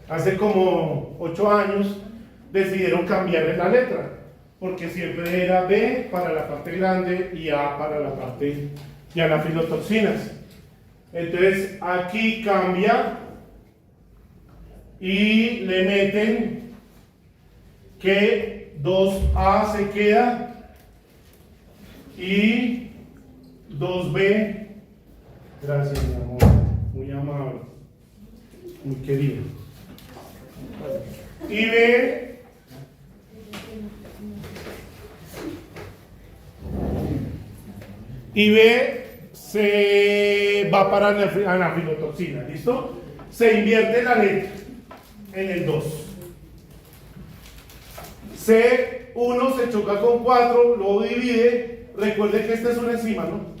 Hace como 8 años decidieron cambiarle la letra, porque siempre era B para la parte grande y A para la parte de anafilotoxinas. Entonces aquí cambia y le meten que 2A se queda y 2B. Gracias, mi amor, muy amable, muy querido. Y B se va para anafilotoxina. ¿Listo? Se invierte la letra en el 2. C1 se choca con 4, luego divide. Recuerde que esta es una enzima, ¿no?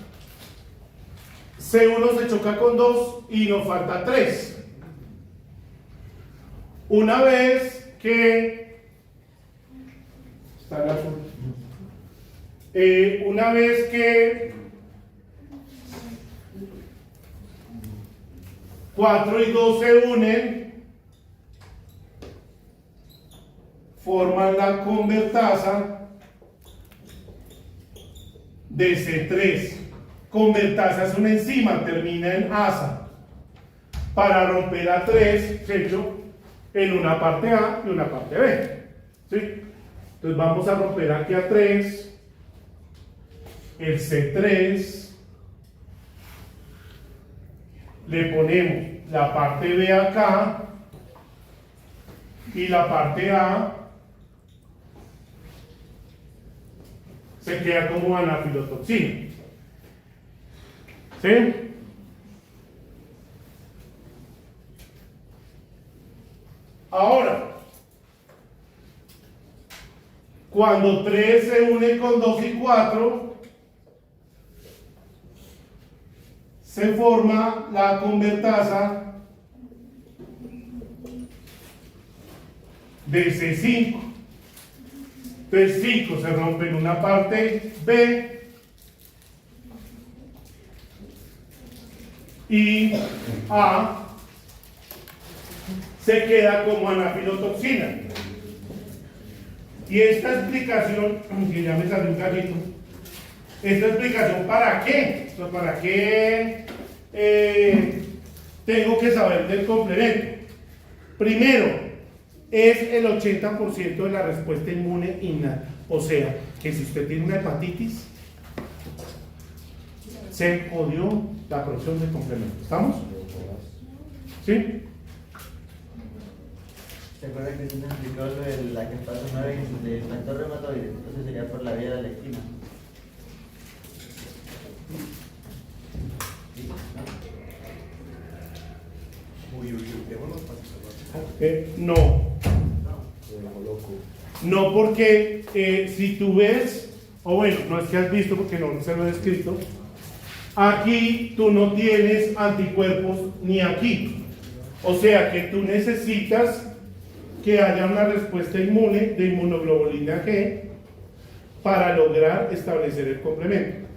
C1 se choca con 2 y nos falta 3. Una vez que una vez que 4 y 2 se unen, forman la convertasa de C3. Convertasa es una enzima, termina en asa. Para romper a 3, hecho en una parte A y una parte B. ¿Sí? Entonces vamos a romper aquí a 3, el C3, le ponemos la parte B acá y la parte A se queda como anafilotoxina. ¿Sí? Ahora, cuando 3 se une con 2 y 4, se forma la convertasa de C5. Entonces 5 se rompe en una parte B y A se queda como anafilotoxina. Y esta explicación, que ya me salió un gallito, esta explicación, ¿para qué? ¿Para qué tengo que saber del complemento? Primero, es el 80% de la respuesta inmune innata. O sea, que si usted tiene una hepatitis, se jodió la producción del complemento. ¿Estamos? ¿Sí? ¿Se acuerda que se me explicó lo de la caspasa 9 del factor reumatoide? Entonces sería por la vía de la lectina. No. No, porque si tú ves, o bueno, no es que has visto porque no se lo he escrito, aquí tú no tienes anticuerpos ni aquí. O sea que tú necesitas que haya una respuesta inmune de inmunoglobulina G para lograr establecer el complemento.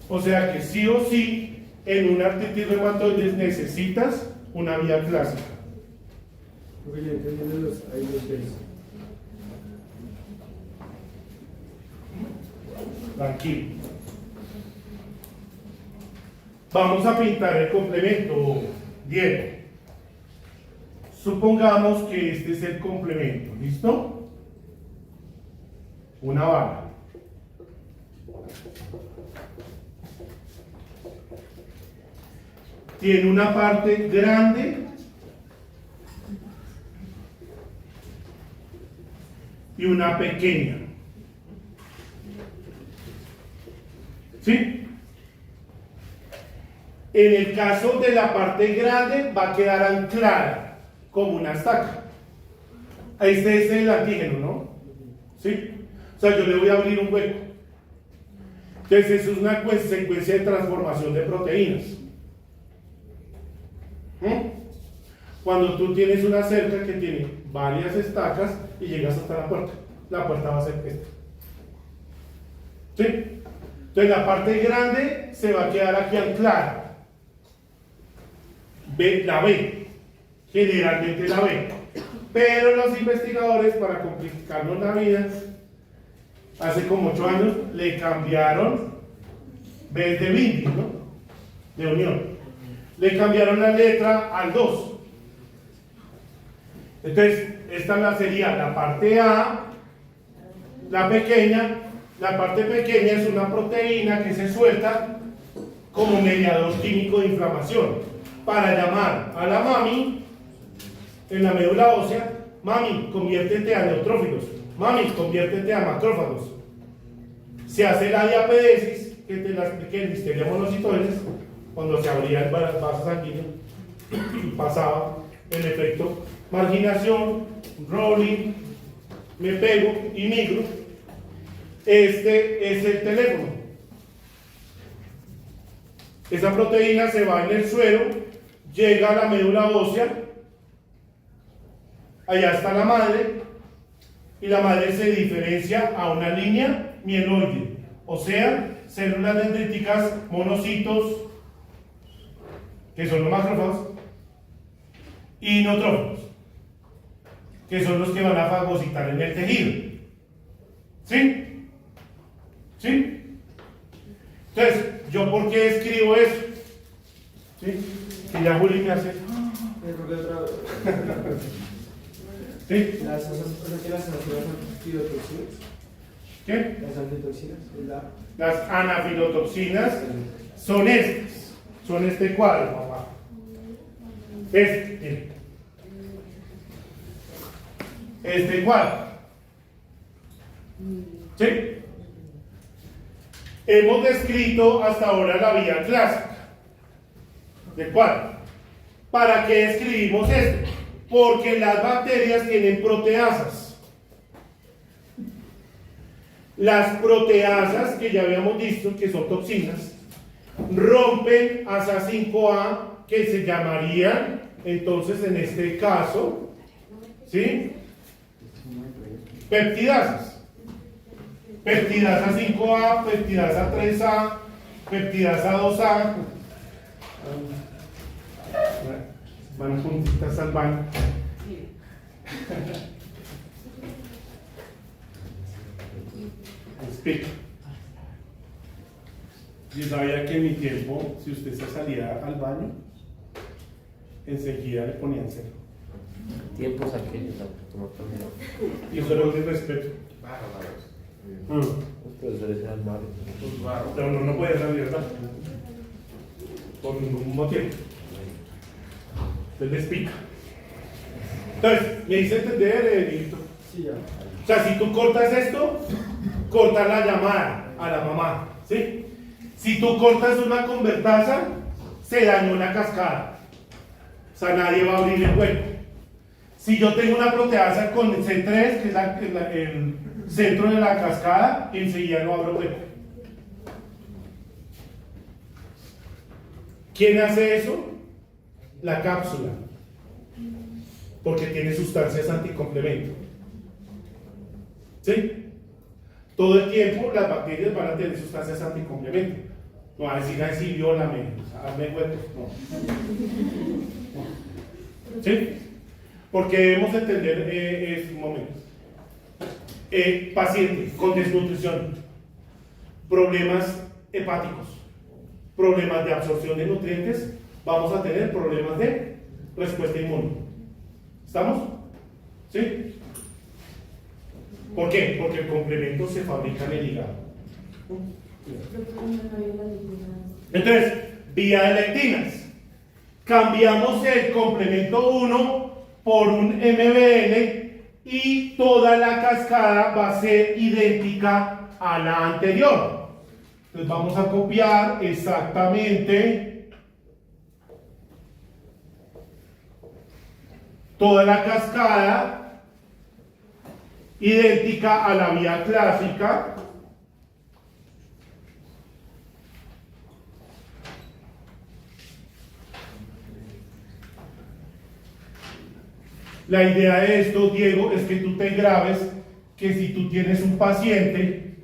O sea que sí o sí, en una artritis reumatoide necesitas una vía clásica. Porque ya entendiendo hay dos veces. Tranquilo. Vamos a pintar el complemento, Diego. Supongamos que este es el complemento, ¿listo? Una bala. Tiene una parte grande y una pequeña. ¿Sí? En el caso de la parte grande va a quedar anclada como una estaca. Este es el antígeno, ¿no? ¿Sí? O sea, yo le voy a abrir un hueco. Entonces, eso es una secuencia de transformación de proteínas. Cuando tú tienes una cerca que tiene varias estacas y llegas hasta la puerta va a ser esta. ¿Sí? Entonces, la parte grande se va a quedar aquí anclada. La B. Generalmente la B. Pero los investigadores, para complicarnos la vida, hace como 8 años le cambiaron, B de binding, ¿no? De unión. Le cambiaron la letra al 2. Entonces, esta sería la parte A, la pequeña. La parte pequeña es una proteína que se suelta como mediador químico de inflamación para llamar a la mami en la médula ósea: mami, conviértete a neutrófilos, mami, conviértete a macrófagos. Se hace la diapedesis, que te la expliqué en Listeria monocitoides, cuando se abría el vaso sanguíneo, pasaba el efecto marginación, rolling, me pego y migro. Este es el teléfono. Esa proteína se va en el suero, llega a la médula ósea, allá está la madre, y la madre se diferencia a una línea mieloide, o sea, células dendríticas, monocitos, ¿ok? que son los macrófagos, y neutrófilos, que son los que van a fagocitar en el tejido. ¿Sí? ¿Sí? Entonces, ¿yo por qué escribo eso? ¿Sí? Que ya Juli me hace. ¿Sí? Las antifilotoxinas. ¿Qué? Las antitoxinas. Las anafilotoxinas son estas. Son este cuadro, papá. Este cuadro. ¿Sí? Hemos descrito hasta ahora la vía clásica del cuadro. ¿Para qué escribimos esto? Porque las bacterias tienen proteasas. Las proteasas, que ya habíamos visto que son toxinas, rompen asa 5A, que se llamarían, entonces en este caso, ¿sí? Peptidasas. Peptidasa 5A, peptidasa 3A, peptidasa 2A. Van juntitas al baño. Explica. Yo sabía que en mi tiempo, si usted se salía al baño, enseguida le ponían cero. Tiempos aquellos, como Y eso era un irrespeto. los profesores eran malos. Pero uno no puede salir al baño. Por ningún motivo. Entonces les pica. Entonces, me dice entender, Nito. Sí, ya. O sea, si tú cortas esto, cortas la llamada a la mamá, ¿sí? Si tú cortas una convertasa, se dañó la cascada. O sea, nadie va a abrir el hueco. Si yo tengo una proteasa con C3, que es el centro de la cascada, enseguida no abro hueco. ¿Quién hace eso? La cápsula. Porque tiene sustancias anticomplemento. ¿Sí? Todo el tiempo las bacterias van a tener sustancias anticomplemento. No va a decir, ay, sí, viólame, hazme huecos. No. ¿Sí? Porque debemos entender estos momentos. Paciente con desnutrición, problemas hepáticos, problemas de absorción de nutrientes, vamos a tener problemas de respuesta inmune. ¿Estamos? ¿Sí? ¿Por qué? Porque el complemento se fabrica en el hígado. Entonces, vía de lectinas. Cambiamos el complemento 1 por un MBL y toda la cascada va a ser idéntica a la anterior. Entonces vamos a copiar exactamente toda la cascada idéntica a la vía clásica. La idea de esto, Diego, es que tú te grabes que si tú tienes un paciente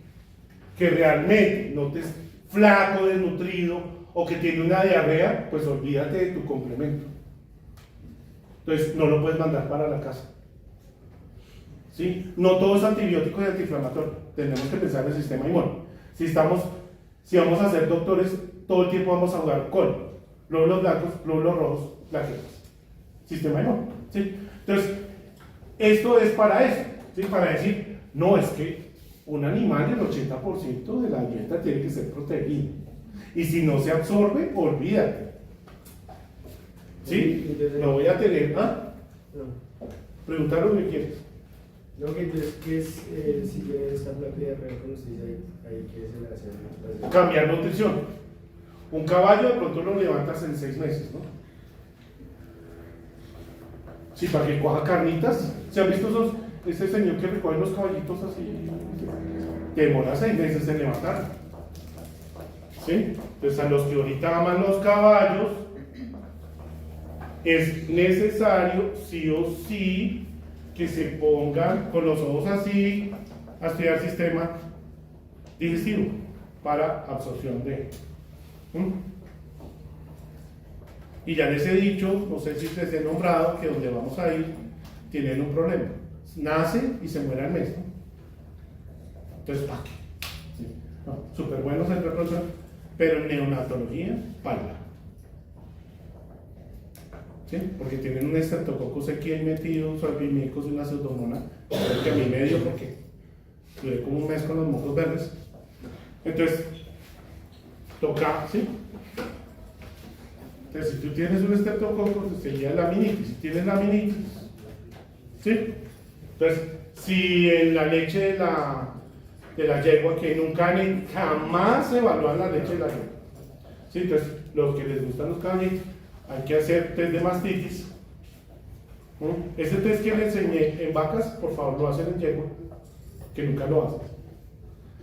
que realmente no te es flaco, desnutrido o que tiene una diarrea, pues olvídate de tu complemento. Entonces no lo puedes mandar para la casa. ¿Sí? No todo es antibiótico y antiinflamatorio. Tenemos que pensar en el sistema inmune. Si vamos a ser doctores, todo el tiempo vamos a jugar con glóbulos blancos, glóbulos rojos, plaquetas. Sistema inmune. ¿Sí? Entonces, esto es para eso. ¿Sí? Para decir, no, es que un animal, el 80% de la dieta tiene que ser proteína. Y si no se absorbe, olvídate. ¿Sí? Lo voy a tener. ¿Ah? Preguntar lo que quieres. No, que entonces, ¿qué es si tiene esta placa de diarrea con ustedes ahí qué se le hace? Cambiar nutrición. Un caballo de pronto lo levantas en 6 meses, ¿no? Sí, para que coja carnitas. ¿Se han visto ese señor que recoge los caballitos así? Te demora 6 meses en levantar. ¿Sí? Entonces a los que ahorita aman los caballos, es necesario sí o sí que se pongan con los ojos así a estudiar sistema digestivo para absorción de. Y ya les he dicho, no sé si les he nombrado, que donde vamos a ir tienen un problema. Nace y se muere al mes, ¿no? Entonces, ¿para qué? Sí. No, súper buenos en reproducción, pero en neonatología, pala. ¿Sí? Porque tienen un Streptococcus aquí ahí metido, salpimicos y una pseudomonas, que a mí me dio porque duré como un mes con los mocos verdes. Entonces, toca, ¿sí? Entonces, si tú tienes un Streptococcus, sería laminitis. Si tienes laminitis, ¿sí? Entonces, si en la leche de la yegua, que nunca ni jamás evalúan la leche de la yegua, ¿sí? Entonces, los que les gustan los caballitos, hay que hacer test de mastitis. Ese test que les enseñé en vacas, por favor, lo hacen en yegua, que nunca lo hacen.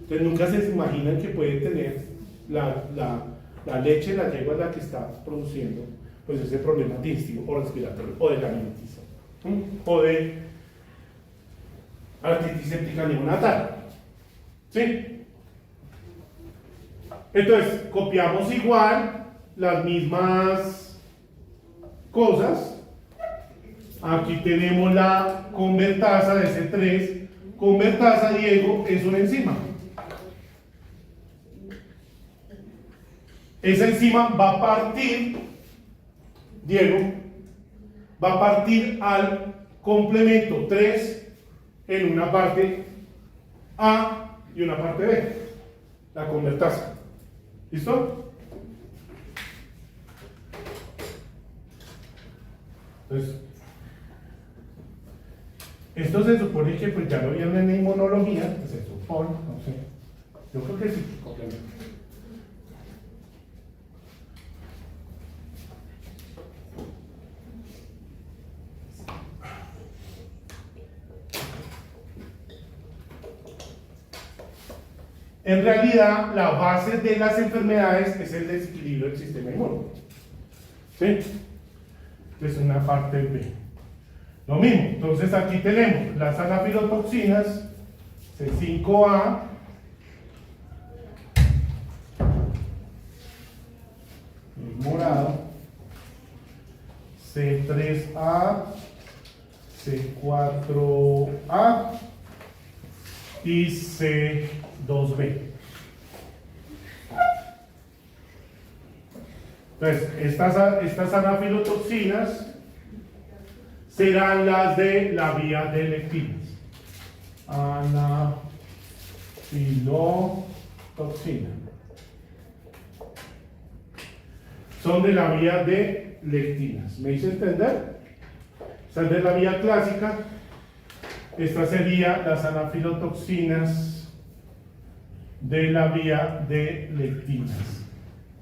Entonces, nunca se imaginan que puede tener la leche de la yegua la que está produciendo pues ese problema digestivo o respiratorio o de la laminitis o de artritis séptica neonatal. ¿Sí? Entonces, copiamos igual las mismas cosas. Aquí tenemos la convertasa de C3. Convertasa, Diego, es una enzima. Esa enzima va a partir, Diego, va a partir al complemento 3 en una parte A y una parte B, la convertasa. ¿Listo? Entonces, esto se supone que pues ya lo vieron en inmunología, se supone, no sé, yo creo que sí, complemento. En realidad, la base de las enfermedades es el desequilibrio del sistema inmune. ¿Sí? Es una parte B. Lo mismo, entonces aquí tenemos las anafilotoxinas, C5A, el morado, C3A, C4A y C2B. Entonces, estas anafilotoxinas serán las de la vía de lectinas. Anafilotoxina. Son de la vía de lectinas. ¿Me hice entender? Esta es de la vía clásica. Esta sería las anafilotoxinas de la vía de lectinas.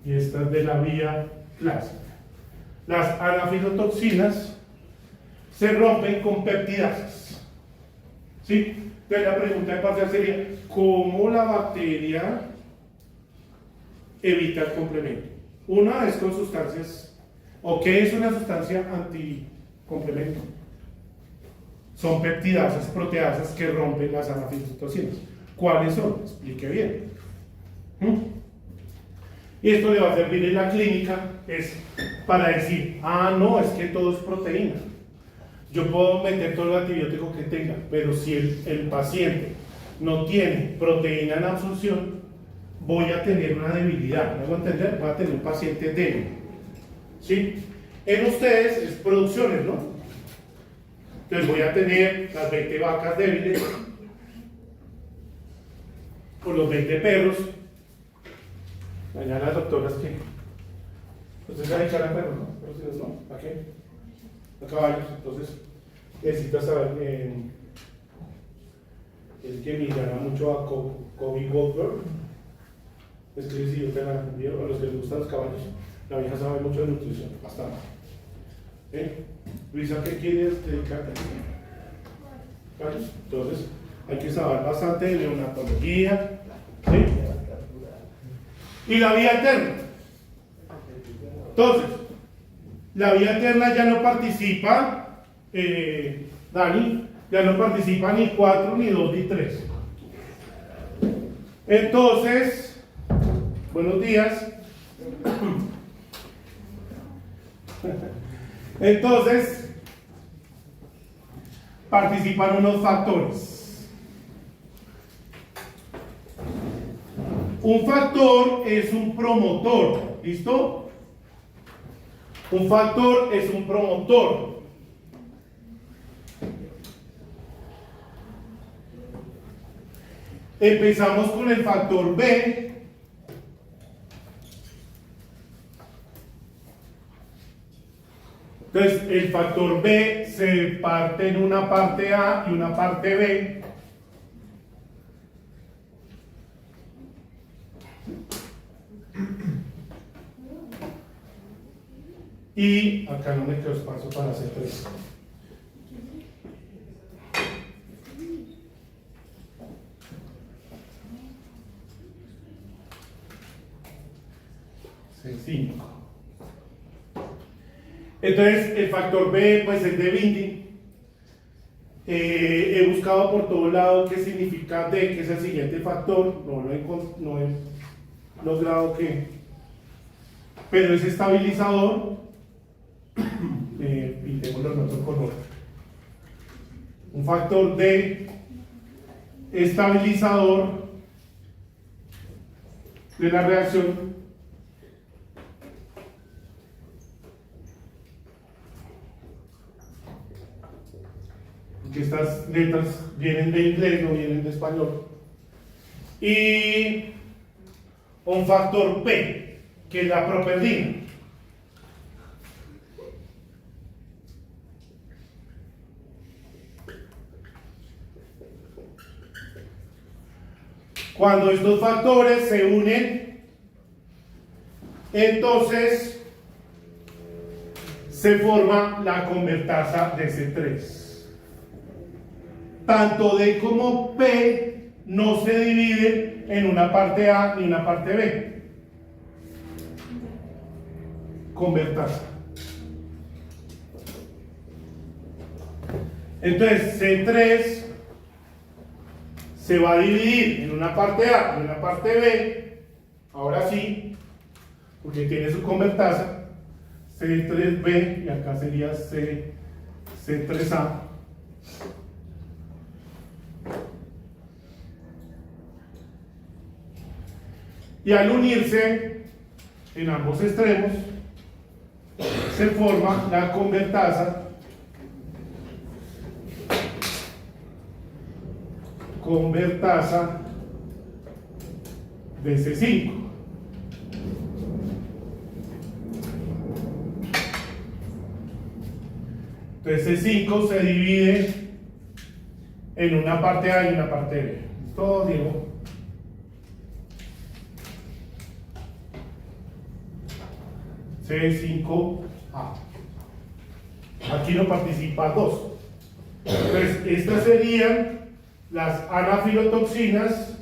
Y esta es de la vía clásica. Las anafilotoxinas se rompen con peptidasas. ¿Sí? Entonces la pregunta de parcial sería, ¿cómo la bacteria evita el complemento? Una es con sustancias, ¿o qué es una sustancia anticomplemento? Son peptidasas, proteasas que rompen las anafilotoxinas. ¿Cuáles son? Explique bien. Y esto le va a servir en la clínica, es para decir, no, es que todo es proteína. Yo puedo meter todo el antibiótico que tenga, pero si el paciente no tiene proteína en absorción, voy a tener una debilidad. ¿Me hago entender? Voy a tener un paciente débil. ¿Sí? En ustedes es producciones, ¿no? Entonces voy a tener las 20 vacas débiles, o los 20 perros. Mañana las doctoras que ustedes van a echar a perros, ¿no? Pero si no, ¿a qué? A caballos. Entonces necesitas saber es que me llama mucho a Kobe Goldberg. Es que si yo te la envío a los que les gustan los caballos, la vieja sabe mucho de nutrición, bastante. Luisa, ¿qué quieres dedicarte? Entonces hay que saber bastante de neonatología, ¿sí? Y la vía alterna. Entonces, la vía alterna ya no participa, Dani, ya no participa ni 4, ni 2, ni 3. Entonces, buenos días. Entonces, participan unos factores. Un factor es un promotor, ¿listo? Un factor es un promotor. Empezamos con el factor B. Entonces, el factor B se parte en una parte A y una parte B. Y acá no me quedó espacio para hacer 3. C5. Entonces, el factor B pues es de binding. He buscado por todo lado qué significa D, que es el siguiente factor. No he logrado que. Pero es estabilizador. Pintémoslo en otro color. Un factor D estabilizador de la reacción. Que estas letras vienen de inglés, no vienen de español. Y un factor P, que es la properdina. Cuando estos factores se unen, entonces se forma la convertasa de C3. Tanto D como P no se dividen en una parte A ni una parte B. Convertasa. Entonces C3 se va a dividir en una parte A y una parte B. Ahora sí, porque tiene su convertasa. C3B y acá sería C3A. Y al unirse en ambos extremos, se forma la convertasa de C5. Entonces C5 se divide en una parte A y una parte B. ¿Listo, Diego? C5A. Aquí no participan 2. Entonces, estas serían las anafilotoxinas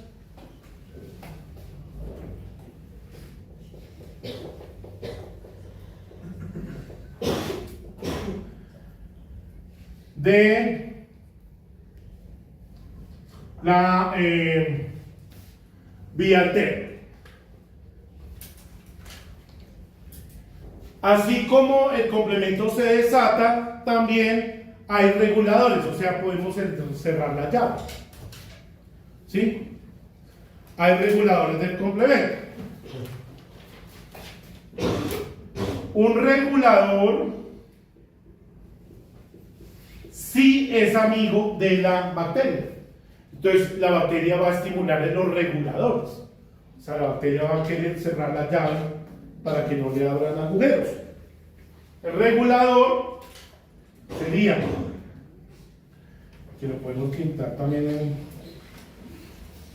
de la vía T. Así como el complemento se desata, también hay reguladores, o sea, podemos cerrar la llave. ¿Sí? Hay reguladores del complemento. Un regulador sí es amigo de la bacteria. Entonces, la bacteria va a estimular en los reguladores. O sea, la bacteria va a querer cerrar la llave para que no le abran agujeros. El regulador sería, que lo podemos pintar también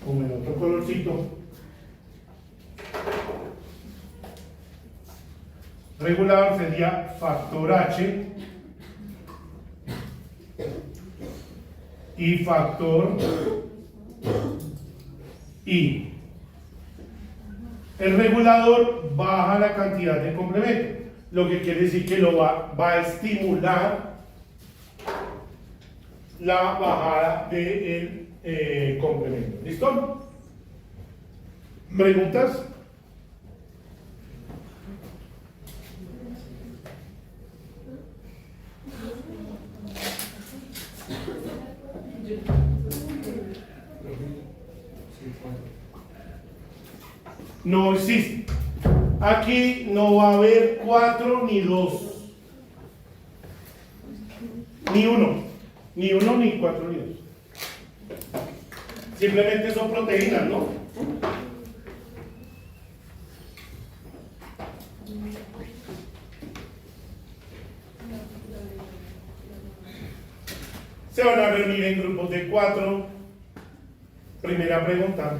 como en otro colorcito. Regulador sería factor H y factor I. El regulador baja la cantidad de complemento, lo que quiere decir que va a estimular la bajada del complemento. ¿Listo? ¿Preguntas? no existe. Aquí no va a haber 4 ni 2. Ni uno ni 4 ni 2. Simplemente son proteínas, ¿no? Se van a reunir en grupos de 4. Primera pregunta.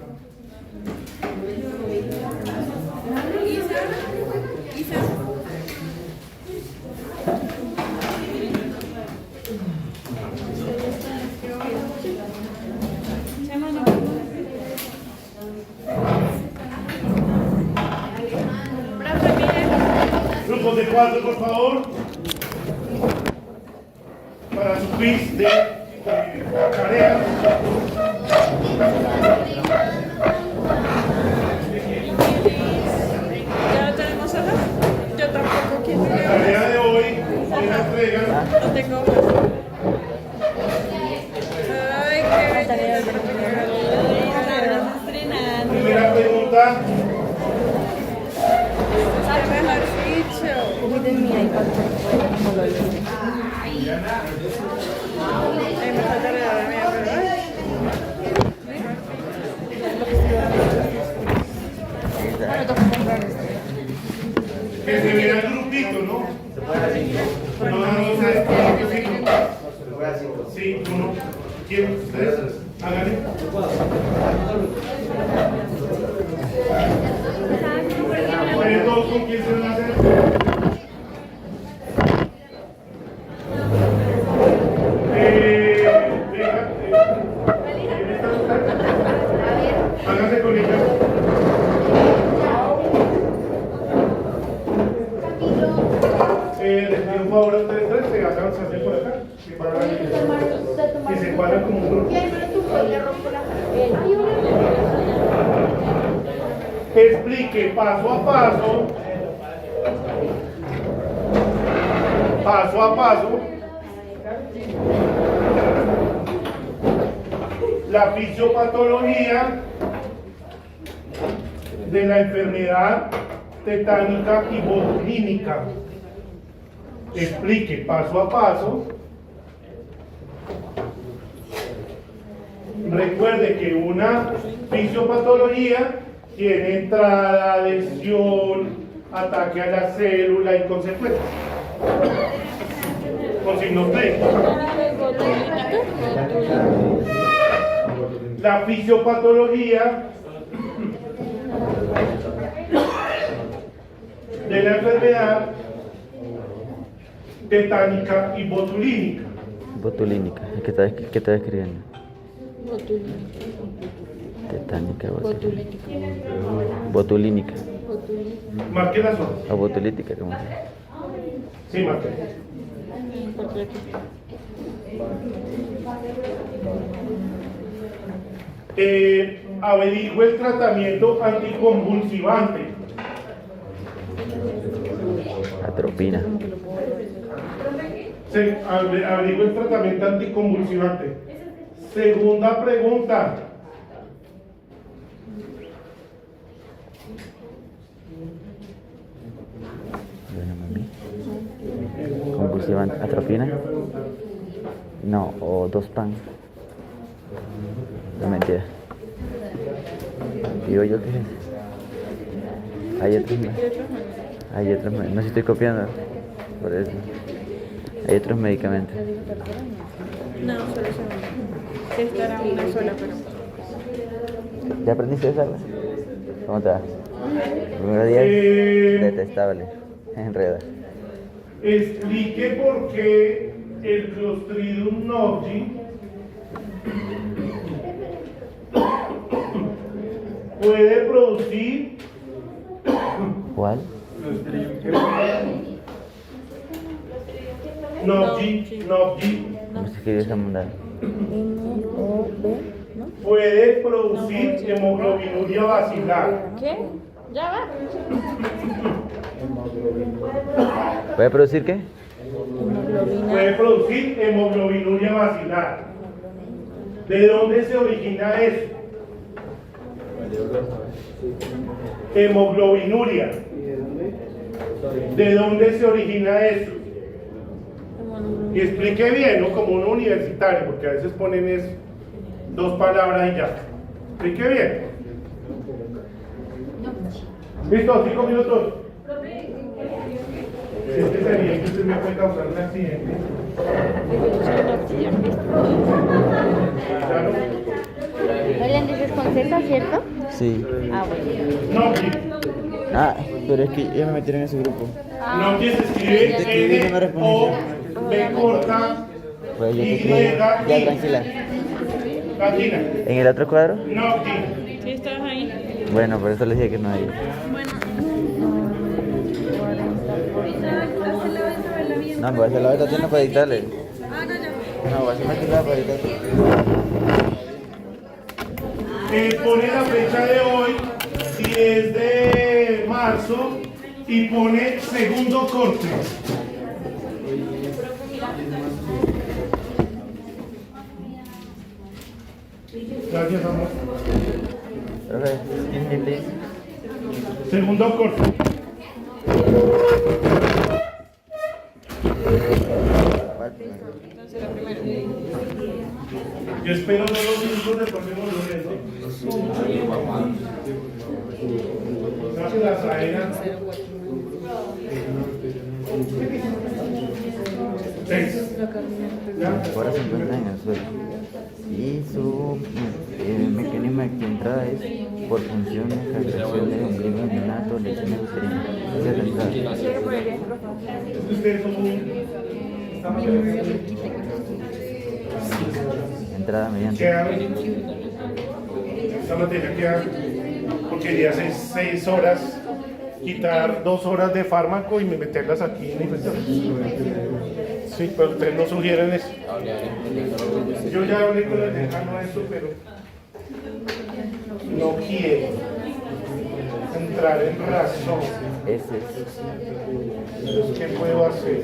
Grupos de 4, por favor. Para su quiz de tareas. ¿Ya lo tenemos acá? Yo tampoco quiero. La tarea de hoy es la entrega. No tengo. Ay, qué tarea de Primera pregunta. mejor dicho. Miren mi iPad, como lo hice. Ay, me falta la mía, pero ay. Bueno, toca comprar esto. Que se vea el grupito, ¿no? No sé. Sí, uno. ¿Quién? ¿Ustedes? Háganle. ¿Ustedes todos con quién se van a hacer? Venga, ¿quién está usted? Háganse con ella. Les pido un favor a ustedes tres que hagan se por acá. Que se cuadran como un grupo. Explique paso a paso, la fisiopatología de la enfermedad tetánica y botulínica. Explique paso a paso. Recuerde que una fisiopatología tiene entrada, lesión, ataque a la célula y consecuencias. Con signos clínicos. La fisiopatología de la enfermedad tetánica y botulínica. Botulínica, ¿qué está escribiendo? Tetánica, botulínica. Marque las horas. O botulítica, ¿cómo se llama? Sí, marque. Averigüe el tratamiento anticonvulsivante. Atropina. Averigüe el tratamiento anticonvulsivante. Segunda pregunta. Convulsivante, atropina. No, o dos pan. No mentira. Digo yo que es. Hay otros, no sé si estoy copiando. Por eso. Hay otros medicamentos. No, solo se esta era una sola, pero. ¿Ya aprendiste esa? ¿Cómo te va? Primero día detestable. Enreda. Explique por qué el Clostridium norgi puede producir. ¿Cuál? Norgi. ¿Cómo se escribe esa mundial? M-O-B, ¿no? Puede producir hemoglobinuria basilar. ¿Qué? Ya va. ¿Puede producir qué? Puede producir hemoglobinuria basilar. ¿De dónde se origina eso? Hemoglobinuria. ¿De dónde se origina eso? Y explique bien, ¿no? Como un universitario, porque a veces ponen es dos palabras y ya. Explique bien. ¿Listo? 5 minutos. Este sería que usted me puede causar un accidente. Claro. Elian, dices con Z, ¿cierto? Sí. Ah, bueno. Noctis. Ah, pero es que ya me metieron en ese grupo. Noctis se escribe N-O-B corta Pues yo te Y escribo. Ya, tranquila. latina. ¿En el otro cuadro? Noctis. ¿Sí estabas ahí? Bueno, por eso les dije que no hay. Bueno. No, voy a hacer la votación para dictarle. Ah, no, ya. No, voy a hacer una actividad para dictarle. Pone la fecha de hoy, 10 de marzo, y pone segundo corte. Gracias, amor. Profe, excuse me, please. Segundo corte. Entonces la primera. Yo espero no los minutos del próximo lunes, ¿no? Gracias, la faena. 6. ¿Ya? Ahora se encuentra en el suelo. Y su mecanismo de entrada es por funciones, contracciones, ombligo neonato, lesiones uterinas. Esa es la entrada. Ustedes son muy... Entrada mediante. Queda, esta materia queda, porque quería hacer 6 horas, quitar 2 horas de fármaco y meterlas aquí en la infección. Sí, pero ustedes no sugieren eso. Yo ya hablé con el decano de eso, pero no quiero entrar en razón. Ese es. ¿Qué puedo hacer?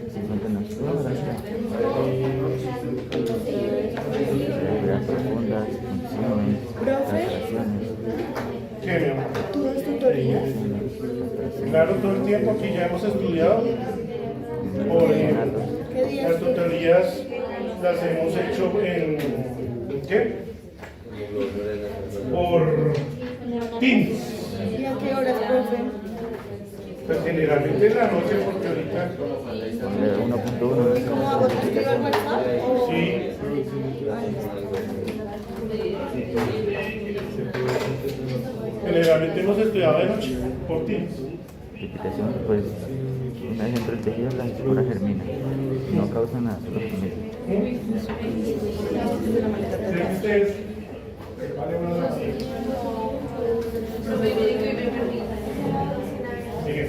59. No, gracias. Respirar profundas, funciones, castraciones. ¿Qué, mi amor? ¿Tú das tutorías? Claro, todo el tiempo aquí ya hemos estudiado. Las tutorías las hemos hecho en ¿qué? Por Teams. ¿Y a qué horas, profe? Pues generalmente en la noche, porque ahorita 1.1. ¿Cómo hago? ¿Te escribo al WhatsApp? ¿O? sí. Generalmente hemos estudiado de noche por Teams. Explicación, pues una vez dentro del tejido las esporas germinan. No causan nada, solo se meten. ¿Creen ustedes? Vale, bueno, así. Sigue.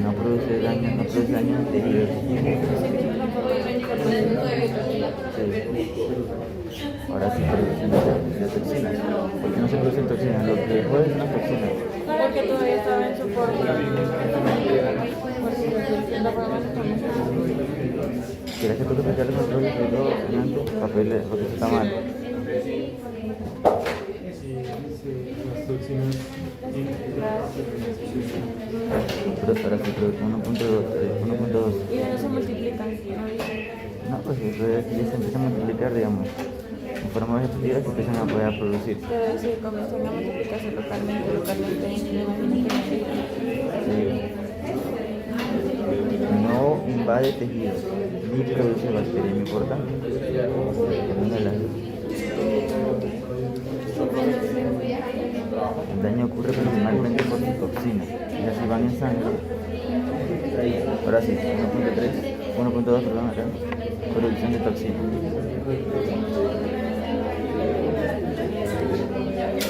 No produce daño al tejido. Sí. Ahora sí producen de toxinas. ¿Por qué no se producen toxinas? Lo que dejó es una toxina. Porque todavía estaba en soporte. ¿Quieres que tú te expliques los controles y todo antes? Papeles, porque eso está mal. Pero ahora sí, produce 1.2. Y de no se multiplican, ¿no dice? No, pues eso es que ya se empieza a multiplicar, digamos. En forma vegetal que empiezan a poder producir. Pero decir, comienza una multiplicación localmente, me imagino que No invade tejidos, ni produce bacterias, muy importante. Una de las dos. El daño ocurre principalmente por toxinas, y así van en sangre. Ahora sí, 1.2, perdón, acá. Producción de toxinas.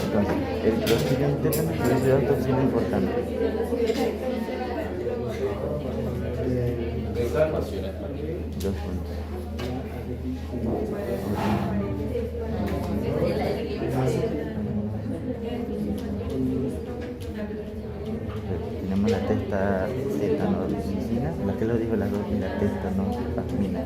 Entonces, el clostridium tétanos produce 2 toxinas importantes. 2 puntos. Tenemos la testa cetanolicina, la que lo dijo las dos, y la testa no plasmina.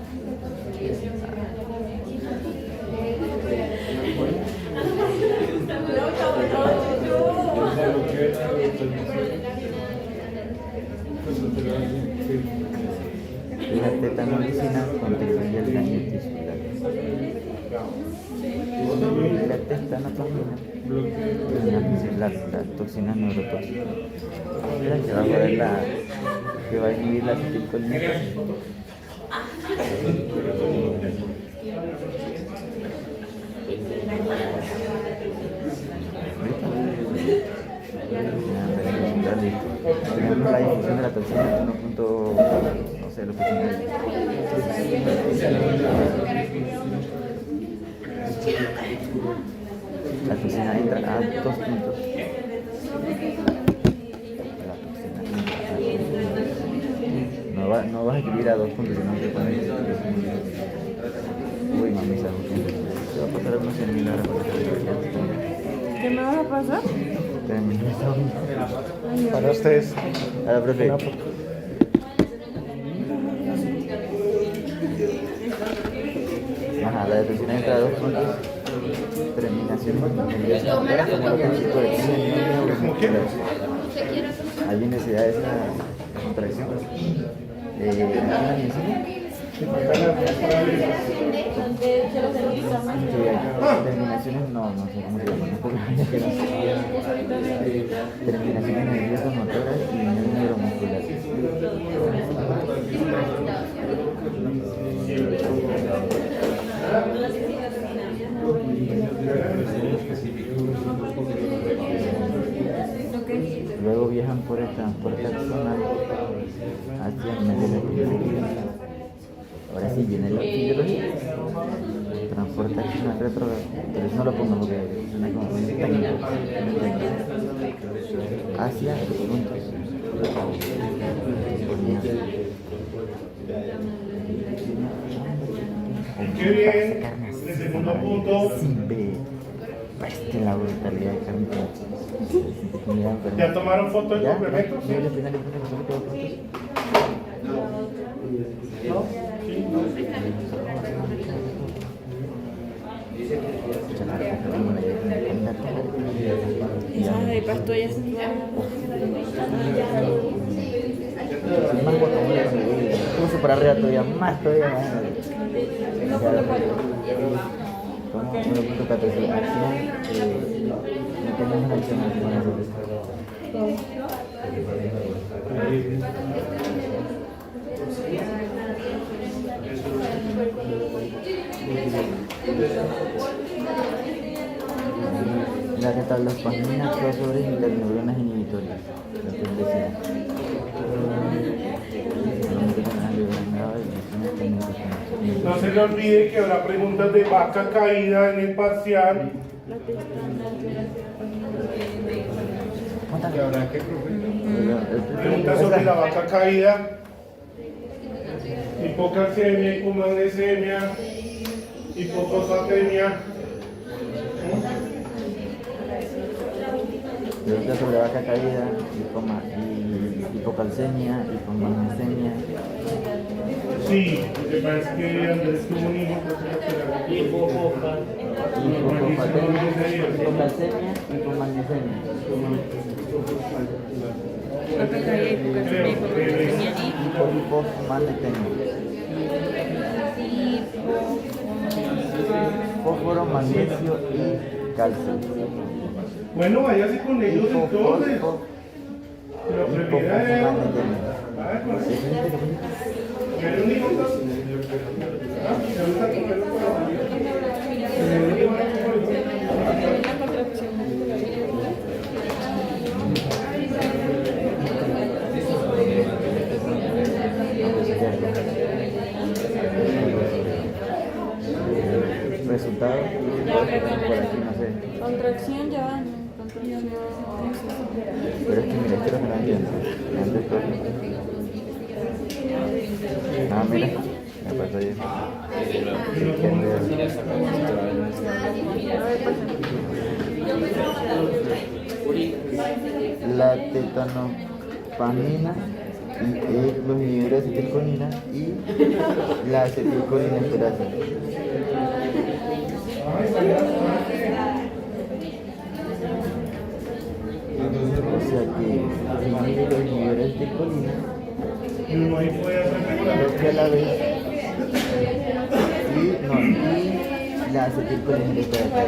La tetanolizina contribuye al daño tisular. La tetanoplasmina la toxina neurotóxica. Mira que va a poder que va a inhibir la acetilcolina. Tenemos la difusión de la toxina en 1. No sé, lo que tiene. La toxina entra a 2 puntos. La toxina entra a 2 puntos. No vas a escribir a 2 puntos, sino que pones. Uy, mami, se va a pasar algunos 100.000 horas. ¿Qué me vas a pasar? Para ustedes. A la profe. Ajá, la depresión entra a 2 puntos. Terminaciones intermedias. Hay necesidad de esa contracción. Terminaciones, no sé cómo se llaman. Terminaciones nerviosas motoras y neuromusculares. Luego viajan por el transporte axonal hacia el medio epidemiológico. Ahora sí viene la fisiología. Transporte axonal retrógrado. Pero eso no lo pongo porque suena como muy técnico. Hacia los puntos. Qué bien. El segundo punto. La brutalidad de carne. ¿Ya tomaron foto del ¿Ya? complemento? Sí, al final le puse fotos. Esas de pastillas. Puso para arriba todavía más. Como 1.14 acción, no tenemos una acción con la catalopamina, crossovers y las neuronas inhibitorias. No se le olvide que habrá preguntas de vaca caída en el parcial. ¿Y ahora qué, profe? Preguntas sobre la vaca caída. Hipocalcemia, hipomagnesemia, hipofosfatemia. Preguntas sobre vaca caída, hipocalcemia, hipomagnesemia. Sí, lo que pasa es que Andrés tuvo un hijo. Hipocalcemia, hipomagnesemia. Hipofosfatemia. Fósforo, magnesio y calcio. Bueno, váyase con ellos entonces. Pero prefiera el único entonces. Resultado por aquí, no sé. Contracción ya van. Contracción. Pero es que mira, esto es lo que no entiendo. Antes todo. Ah, mira, me pasó yo. La tetanopamina los inhibidores de acetilcolina y la acetilcolina esperasa. Entonces, acetilcolina, Y uno ahí puede hacer regular. los que a la vez, y la acetilcolina que está acá.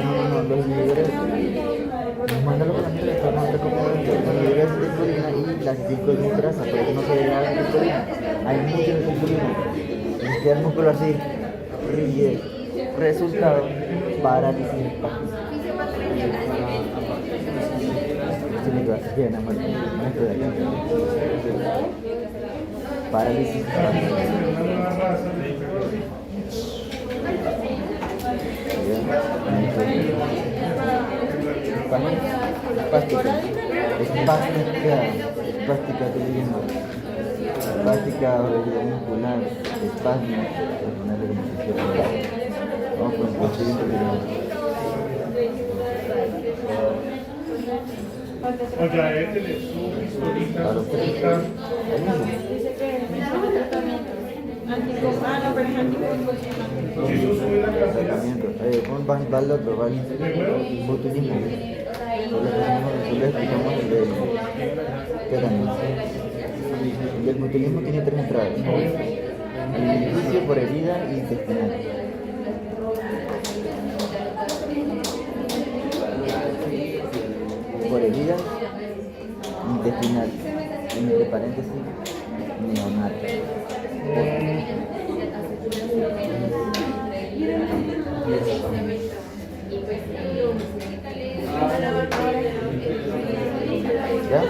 No, los inhibidores, mándalo con la mierda, después no te como los inhibidores de acetilcolina y la acetilcolinasa, pero que no se degrada la acetilcolina. Hay mucha acetilcolina, y queda el músculo así, ríe. Resultado, parálisis espástica. Sí, me vas bien, amor. Esto de acá. Parálisis espástica. Espástica. Espástica, te digo. Espástica, debilidad muscular, espasmo, al final de como se quiera. Vamos con el procedimiento que Oye, este le sube pistolita, para los pistolita. ahí mismo. Si eso sube la cantidad. Tratamiento. Va al otro, va al botulismo. Solo explicamos el del tétanos. El del botulismo tiene tres entradas. El inicio por herida y intestinal. Por herida intestinal. Entre paréntesis, neonato. ¿Ya?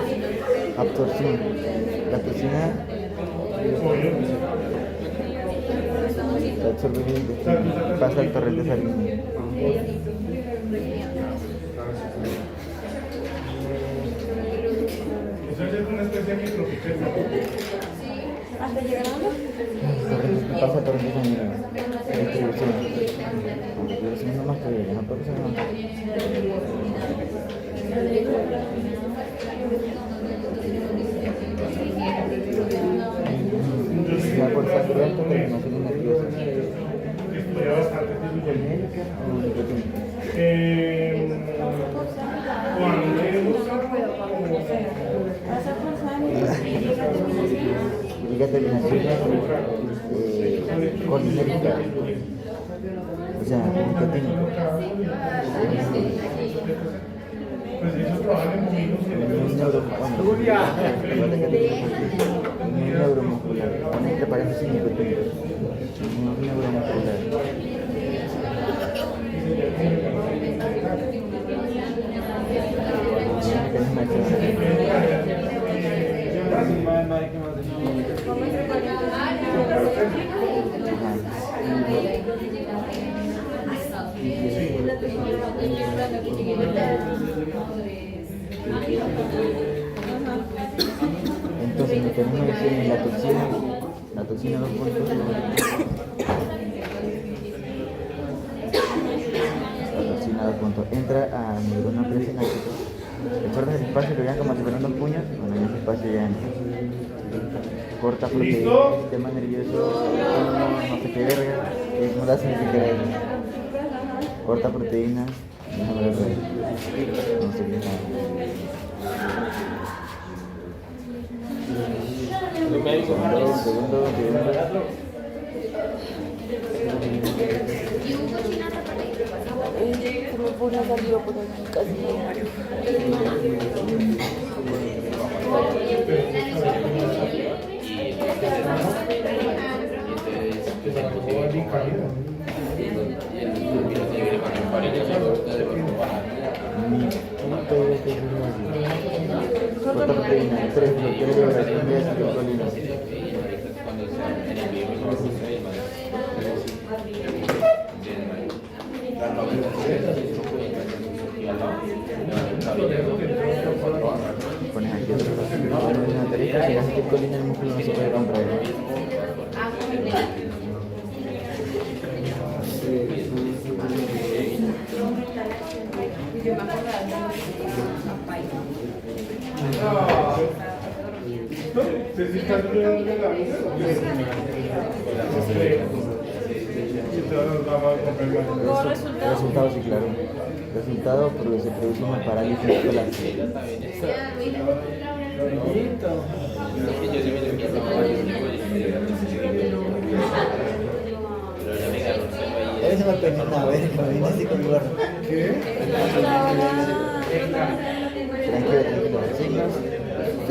Absorción. La toxina se absorbe en el intestino y pasa al torrente sanguíneo. Eso es una especie de micropipeta. Pasa al torrente sanguíneo. Distribución. Distribución no más que bien, no puede ser más. Ya por factor alto, terminación nerviosa. Estudia bastante ¿Genérica o nicotínica? Cuando Diga terminaciones colinéricas. O sea, nicotínica. pues eso trabaja en movidos Neuromuscular. Pon entre paréntesis nicotínica. Neuromuscular. Entonces, el mecanismo de acción es la toxina 2 puntos. La toxina 2 puntos entra a neurona presináptica. ¿Recuerdas el espacio que veían como si fueran dos puños? Bueno, en ese espacio ya entra. Corta proteína, sistema nervioso, no sé qué verga, que no da significar eso. Corta proteína, déjame ver, no sé qué nada. Segundo. Se me pone a salir por aquí casi Corta proteína, 3 bloqueos de liberación de acetilcolina. Pones aquí otra cosa. Pones una tarifa, si la acetilcolina el músculo no se puede contraer. ¿Se está estudiando la vida? Resultado, sí, claro. Resultado, se produce una parálisis escolar.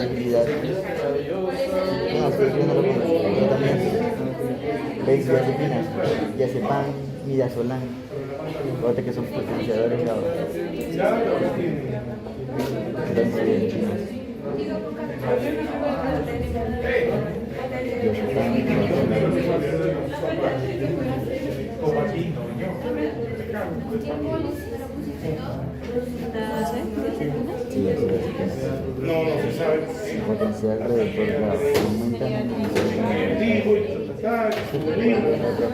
sensibilidad. No, es que yo no lo conozco. Pero también veis diazepinas, diazepam, midazolam. Fíjate que son potenciadores ahora. Ya lo tiene. Benzodiazepinas. Diazepam, sí, benzodiazepinas. No, no se sabe. Potencial reductor grave. Aumentan el Digo, y ta, ta, ta,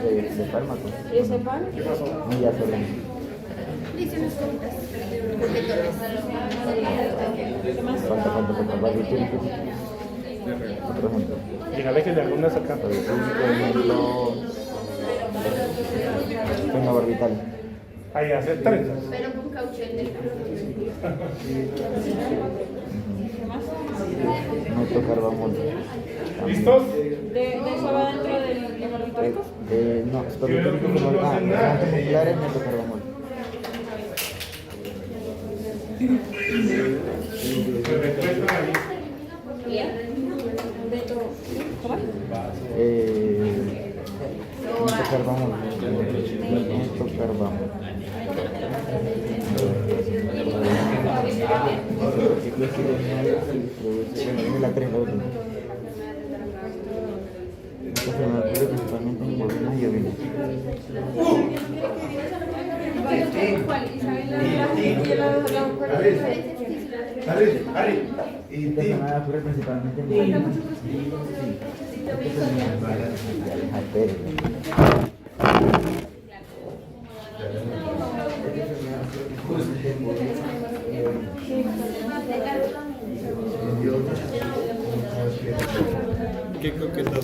de fármacos. ¿Y ese pan? Midazolam. Falta. Barbituricos. Otro ejemplo. dígale que le hago una saca. Por ejemplo, fenobarbital. Ahí hace 3. Pero con cauchete. Metocarbamol. ¿Listos? ¿De eso va dentro del barbitúrico? No, es barbitúrico como musculares, metocarbamol. Respuesta ahí. Metocarbamol. Bueno, la 3, la última. Esta enfermedad ocurre principalmente en bovinos y ovinos. Esta enfermedad ocurre principalmente en bovinos. ¿Qué coquetas